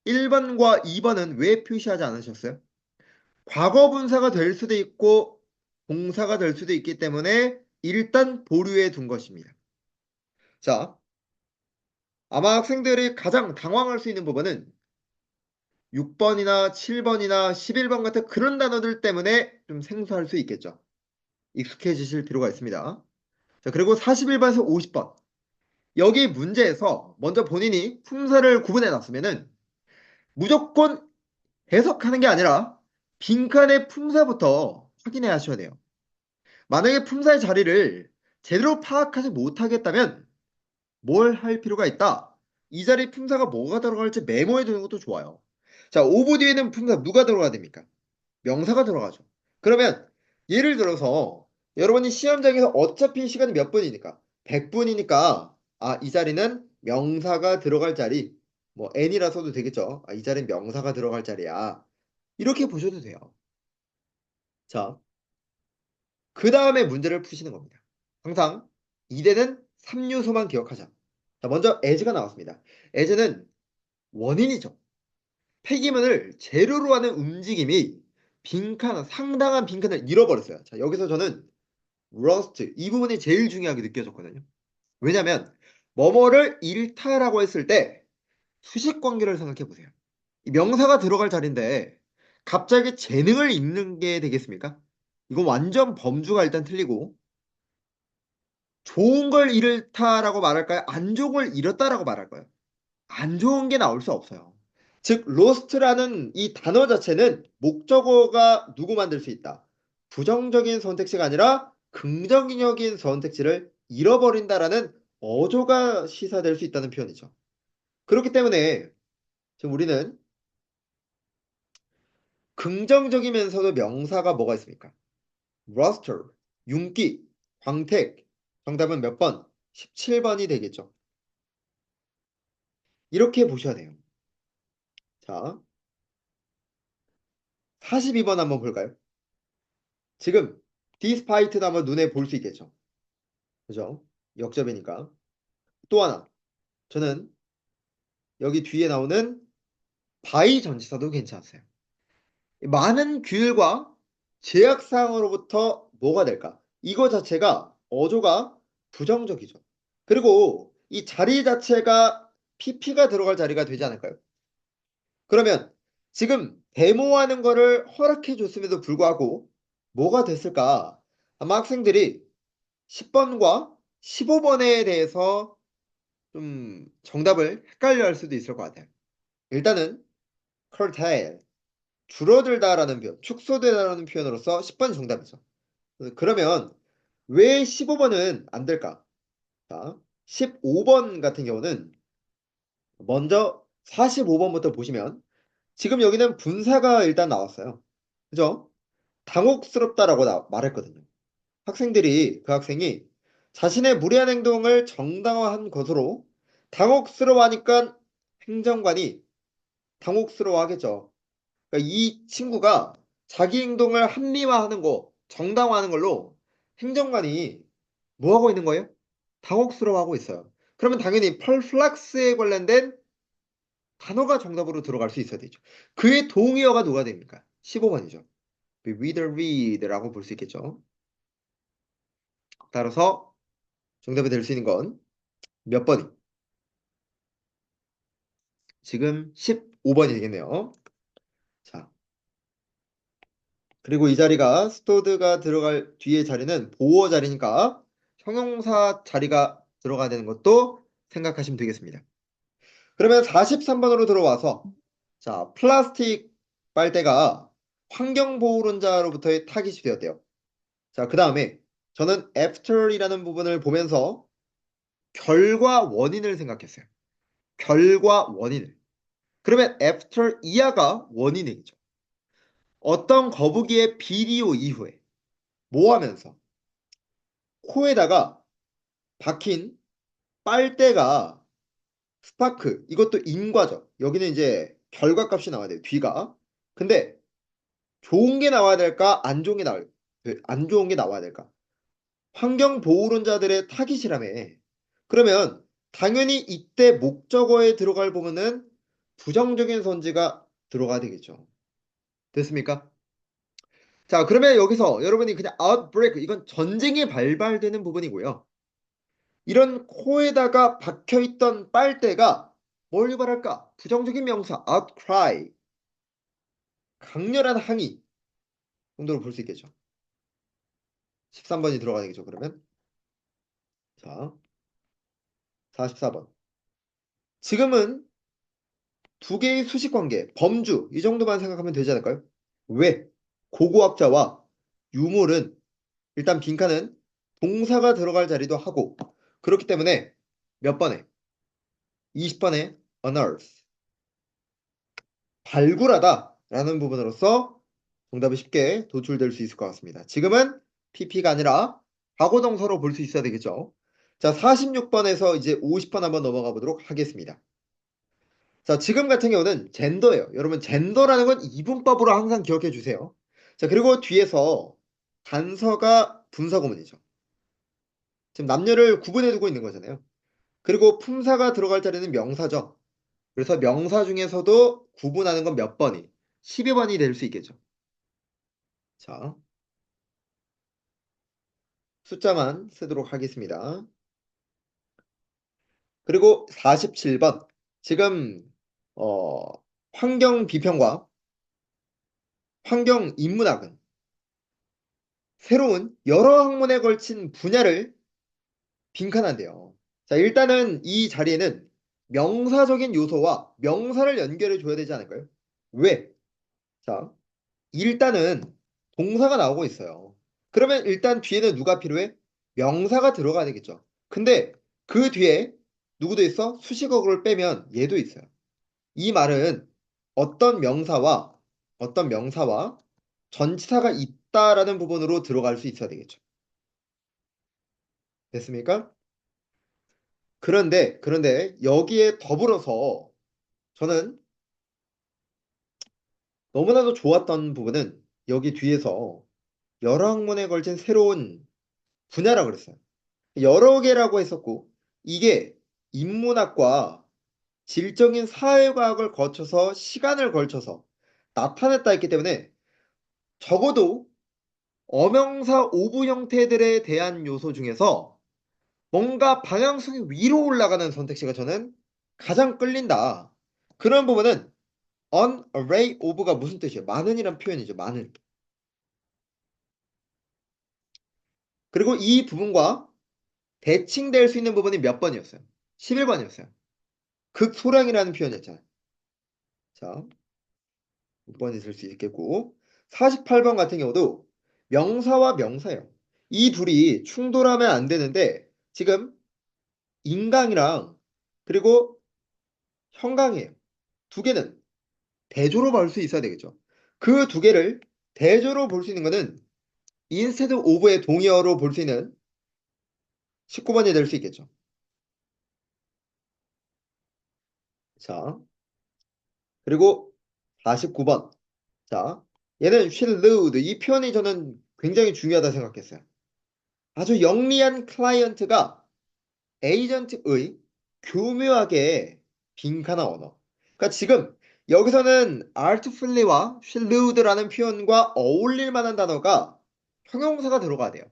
1번과 2번은 왜 표시하지 않으셨어요? 과거 분사가 될 수도 있고 동사가 될 수도 있기 때문에 일단 보류해 둔 것입니다. 자, 아마 학생들이 가장 당황할 수 있는 부분은 6번이나 7번이나 11번 같은 그런 단어들 때문에 좀 생소할 수 있겠죠. 익숙해지실 필요가 있습니다. 자, 그리고 41번에서 50번. 여기 문제에서 먼저 본인이 품사를 구분해 놨으면은 무조건 해석하는 게 아니라 빈칸의 품사부터 확인해 하셔야 돼요. 만약에 품사의 자리를 제대로 파악하지 못하겠다면 뭘 할 필요가 있다. 이 자리 품사가 뭐가 들어갈지 메모해 두는 것도 좋아요. 자, 5부 뒤에는 품사 누가 들어가야 됩니까? 명사가 들어가죠. 그러면 예를 들어서 여러분이 시험장에서 어차피 시간이 몇 분이니까 100분이니까 이 자리는 명사가 들어갈 자리 뭐 n이라 써도 되겠죠. 이 자리는 명사가 들어갈 자리야. 이렇게 보셔도 돼요. 자, 그 다음에 문제를 푸시는 겁니다. 항상 이대는 3요소만 기억하자. 자, 먼저 as가 나왔습니다. as는 원인이죠. 폐기물을 재료로 하는 움직임이 상당한 빈칸을 잃어버렸어요. 자, 여기서 저는 rust, 이 부분이 제일 중요하게 느껴졌거든요. 왜냐면, 뭐뭐를 잃다라고 했을 때 수식 관계를 생각해 보세요. 이 명사가 들어갈 자리인데 갑자기 재능을 잃는 게 되겠습니까? 이건 완전 범주가 일단 틀리고 좋은 걸 잃다라고 말할까요? 안 좋은 걸 잃었다라고 말할까요? 안 좋은 게 나올 수 없어요. 즉, lost라는 이 단어 자체는 목적어가 누구 만들 수 있다. 부정적인 선택지가 아니라 긍정적인 선택지를 잃어버린다라는 어조가 시사될 수 있다는 표현이죠. 그렇기 때문에 지금 우리는 긍정적이면서도 명사가 뭐가 있습니까? luster, 윤기, 광택. 정답은 몇 번? 17번이 되겠죠. 이렇게 보셔야 돼요. 자, 42번 한번 볼까요? 지금 despite도 한번 눈에 볼 수 있겠죠. 그죠? 역접이니까. 또 하나. 저는 여기 뒤에 나오는 by 전치사도 괜찮았어요. 많은 규율과 제약사항으로부터 뭐가 될까? 이거 자체가 어조가 부정적이죠. 그리고 이 자리 자체가 pp가 들어갈 자리가 되지 않을까요? 그러면 지금 데모하는 거를 허락해 줬음에도 불구하고 뭐가 됐을까? 아마 학생들이 10번과 15번에 대해서 좀 정답을 헷갈려 할 수도 있을 것 같아요. 일단은 curtail, 줄어들다라는 표현, 축소되다라는 표현으로서 10번이 정답이죠. 그러면 왜 15번은 안 될까? 자, 15번 같은 경우는 먼저 45번부터 보시면 지금 여기는 분사가 일단 나왔어요. 그죠? 당혹스럽다라고 말했거든요. 그 학생이 자신의 무례한 행동을 정당화한 것으로 당혹스러워하니까 행정관이 당혹스러워하겠죠. 그러니까 이 친구가 자기 행동을 합리화하는 거, 정당화하는 걸로 행정관이 뭐 하고 있는 거예요? 당혹스러워하고 있어요. 그러면 당연히 펄플락스에 관련된 단어가 정답으로 들어갈 수 있어야 되죠. 그의 동의어가 누가 됩니까? 15번이죠. reader라고 볼 수 있겠죠. 따라서 정답이 될 수 있는 건 몇 번이? 지금 15번이 되겠네요. 자, 그리고 이 자리가 스토드가 들어갈 뒤에 자리는 보어 자리니까 형용사 자리가 들어가야 되는 것도 생각하시면 되겠습니다. 그러면 43번으로 들어와서 자, 플라스틱 빨대가 환경보호론자로부터의 타깃이 되었대요. 자, 그 다음에 저는 after이라는 부분을 보면서 결과 원인을 생각했어요. 결과 원인을. 그러면 after 이하가 원인이죠. 어떤 거북이의 비리오 이후에 뭐 하면서 코에다가 박힌 빨대가 스파크 이것도 인과죠. 여기는 이제 결과값이 나와야 돼요. 뒤가. 근데 좋은 게 나와야 될까? 안 좋은 게 나와야 될까? 환경보호론자들의 타깃이라며. 그러면 당연히 이때 목적어에 들어갈 부분은 부정적인 선지가 들어가야 되겠죠. 됐습니까? 자, 그러면 여기서 여러분이 그냥 outbreak, 이건 전쟁이 발발되는 부분이고요. 이런 코에다가 박혀있던 빨대가 뭘 유발할까? 부정적인 명사, outcry, 강렬한 항의 정도로 볼 수 있겠죠. 13번이 들어가야 되겠죠, 그러면. 자, 44번. 지금은 두 개의 수식관계, 범주, 이 정도만 생각하면 되지 않을까요? 왜? 고고학자와 유물은 일단 빈칸은 동사가 들어갈 자리도 하고 그렇기 때문에 몇 번에? 20번에 unearth 발굴하다 라는 부분으로서 정답이 쉽게 도출될 수 있을 것 같습니다. 지금은 PP가 아니라 과거동사로 볼 수 있어야 되겠죠. 자, 46번에서 이제 50번 한번 넘어가 보도록 하겠습니다. 자, 지금 같은 경우는 젠더예요. 여러분, 젠더라는 건 이분법으로 항상 기억해 주세요. 자, 그리고 뒤에서 단서가 분사구문이죠. 지금 남녀를 구분해 두고 있는 거잖아요. 그리고 품사가 들어갈 자리는 명사죠. 그래서 명사 중에서도 구분하는 건 몇 번이? 12번이 될 수 있겠죠. 자, 숫자만 쓰도록 하겠습니다. 그리고 47번. 지금 어, 환경 비평과 환경 인문학은 새로운 여러 학문에 걸친 분야를 빈칸한대요. 자, 일단은 이 자리에는 명사적인 요소와 명사를 연결해 줘야 되지 않을까요? 왜? 자, 일단은 동사가 나오고 있어요. 그러면 일단 뒤에는 누가 필요해? 명사가 들어가야 되겠죠. 근데 그 뒤에 누구도 있어? 수식어를 빼면 얘도 있어요. 이 말은 어떤 명사와 어떤 명사와 전치사가 있다라는 부분으로 들어갈 수 있어야 되겠죠. 됐습니까? 그런데 여기에 더불어서 저는 너무나도 좋았던 부분은 여기 뒤에서 여러 학문에 걸친 새로운 분야라고 그랬어요. 여러 개라고 했었고 이게 인문학과 질적인 사회과학을 거쳐서 시간을 걸쳐서 나타냈다 했기 때문에 적어도 어명사 오부 형태들에 대한 요소 중에서 뭔가 방향성이 위로 올라가는 선택지가 저는 가장 끌린다. 그런 부분은 an array of가 무슨 뜻이에요? 많은이란 표현이죠. 많은. 그리고 이 부분과 대칭될 수 있는 부분이 몇 번이었어요? 11번이었어요. 극소량이라는 표현이었잖아요. 자, 6번이 있을 수 있겠고 48번 같은 경우도 명사와 명사예요. 이 둘이 충돌하면 안 되는데 지금 인강이랑 그리고 형강이에요. 두 개는 대조로 볼 수 있어야 되겠죠. 그 두 개를 대조로 볼 수 있는 거는 instead of의 동의어로 볼 수 있는 19번이 될 수 있겠죠. 자, 그리고 49번. 자, 얘는 she'll lose. 이 표현이 저는 굉장히 중요하다 생각했어요. 아주 영리한 클라이언트가 에이전트의 교묘하게 빈칸한 언어. 그러니까 지금 여기서는 artfully와 she'll lose라는 표현과 어울릴 만한 단어가 형용사가 들어가야 돼요.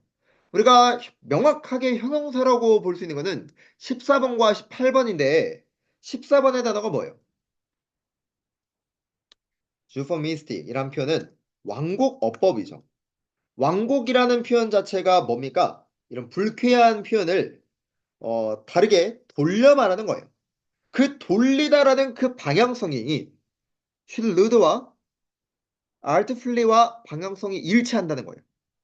우리가 명확하게 형용사라고 볼 수 있는 거는 14번과 18번인데 14번의 단어가 뭐예요? euphemistic이란 표현은 완곡 어법이죠. 완곡이라는 표현 자체가 뭡니까? 이런 불쾌한 표현을 다르게 돌려 말하는 거예요. 그 돌리다라는 그 방향성이 쉴르드와 알트플리와 방향성이 일치한다는 거예요.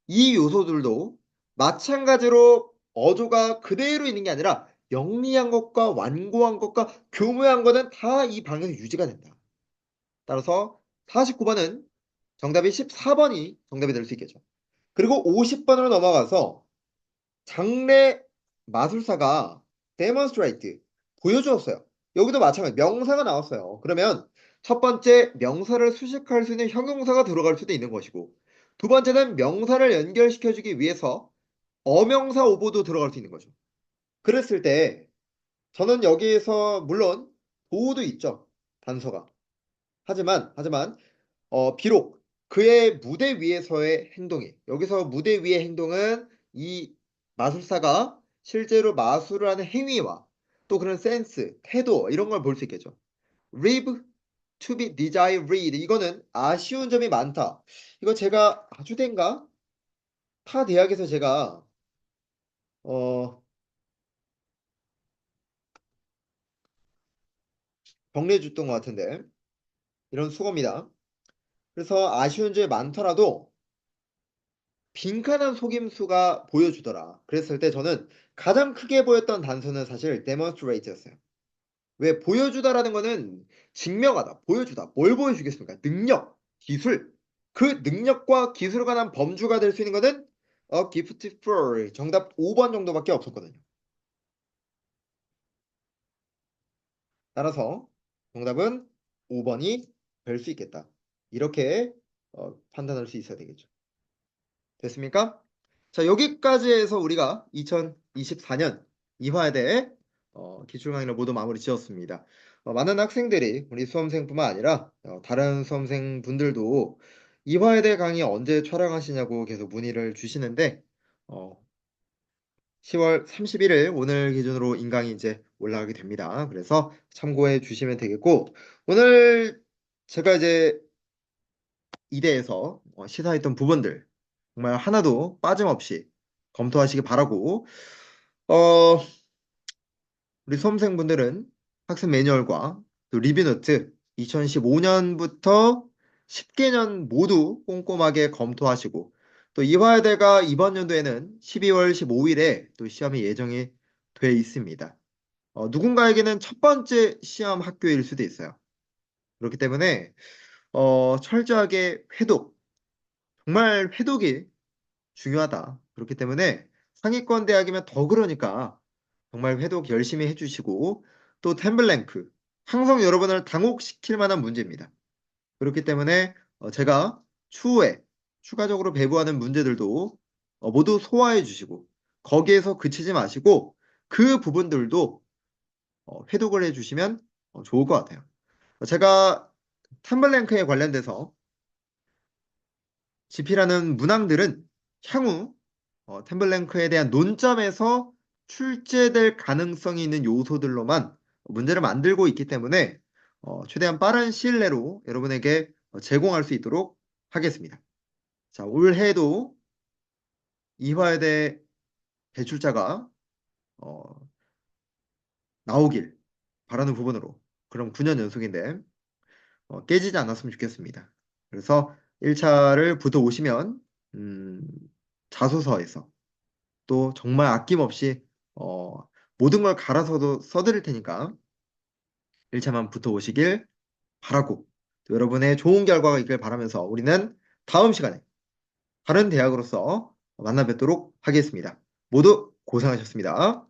이 요소들도 마찬가지로 어조가 그대로 있는 게 아니라 영리한 것과 완고한 것과 교묘한 것은 다 이 방향이 유지가 된다. 따라서 49번은 정답이 14번이 정답이 될 수 있겠죠. 그리고 50번으로 넘어가서 장래 마술사가 demonstrate 보여주었어요. 여기도 마찬가지 명사가 나왔어요. 그러면 첫 번째 명사를 수식할 수 있는 형용사가 들어갈 수도 있는 것이고 두 번째는 명사를 연결시켜주기 위해서 어명사 오보도 들어갈 수 있는 거죠. 그랬을 때 저는 여기에서 물론 보호도 있죠. 단서가. 하지만 비록 그의 무대 위에서의 행동이 여기서 무대 위의 행동은 이 마술사가 실제로 마술을 하는 행위와 또 그런 센스, 태도 이런 걸 볼 수 있겠죠. live to be desired 이거는 아쉬운 점이 많다. 이거 제가 아주대인가? 타 대학에서 제가 어, 정리해 줬던 것 같은데 이런 수고입니다. 그래서 아쉬운 점이 많더라도 빈칸한 속임수가 보여주더라. 그랬을 때 저는 가장 크게 보였던 단서는 사실 demonstrate였어요. 왜 보여주다라는 거는 증명하다, 보여주다. 뭘 보여주겠습니까? 능력, 기술. 그 능력과 기술에 관한 범주가 될 수 있는 거는 a gift for 정답 5번 정도밖에 없었거든요. 따라서 정답은 5번이 될 수 있겠다. 이렇게 판단할 수 있어야 되겠죠. 됐습니까? 자, 여기까지 해서 우리가 2024년 이화여대 기출 강의를 모두 마무리 지었습니다. 많은 학생들이 우리 수험생뿐만 아니라 다른 수험생분들도 이화여대 강의 언제 촬영하시냐고 계속 문의를 주시는데 10월 31일 오늘 기준으로 인강이 이제 올라가게 됩니다. 그래서 참고해 주시면 되겠고 오늘 제가 이제 이대에서 시사했던 부분들 정말 하나도 빠짐없이 검토하시기 바라고 어, 우리 수험생분들은 학습 매뉴얼과 또 리뷰 노트 2015년부터 10개년 모두 꼼꼼하게 검토하시고 또 이화여대가 이번 연도에는 12월 15일에 또 시험이 예정이 돼 있습니다. 누군가에게는 첫 번째 시험 학교일 수도 있어요. 그렇기 때문에 철저하게 회독, 정말 회독이 중요하다. 그렇기 때문에 상위권 대학이면 더 그러니까 정말 회독 열심히 해주시고 또 템블랭크 항상 여러분을 당혹시킬 만한 문제입니다. 그렇기 때문에 제가 추후에 추가적으로 배부하는 문제들도 모두 소화해 주시고 거기에서 그치지 마시고 그 부분들도 회독을 해주시면 좋을 것 같아요. 제가 템블랭크에 관련돼서 GP라는 문항들은 향후 템블랭크에 대한 논점에서 출제될 가능성이 있는 요소들로만 문제를 만들고 있기 때문에 최대한 빠른 시일 내로 여러분에게 제공할 수 있도록 하겠습니다. 자, 올해도 이화여대 배출자가 어, 나오길 바라는 부분으로 그럼 9년 연속인데 깨지지 않았으면 좋겠습니다. 그래서 1차를 붙어오시면 자소서에서 또 정말 아낌없이 모든 걸 갈아서도 써드릴 테니까 1차만 붙어오시길 바라고 또 여러분의 좋은 결과가 있길 바라면서 우리는 다음 시간에 다른 대학으로서 만나 뵙도록 하겠습니다. 모두 고생하셨습니다.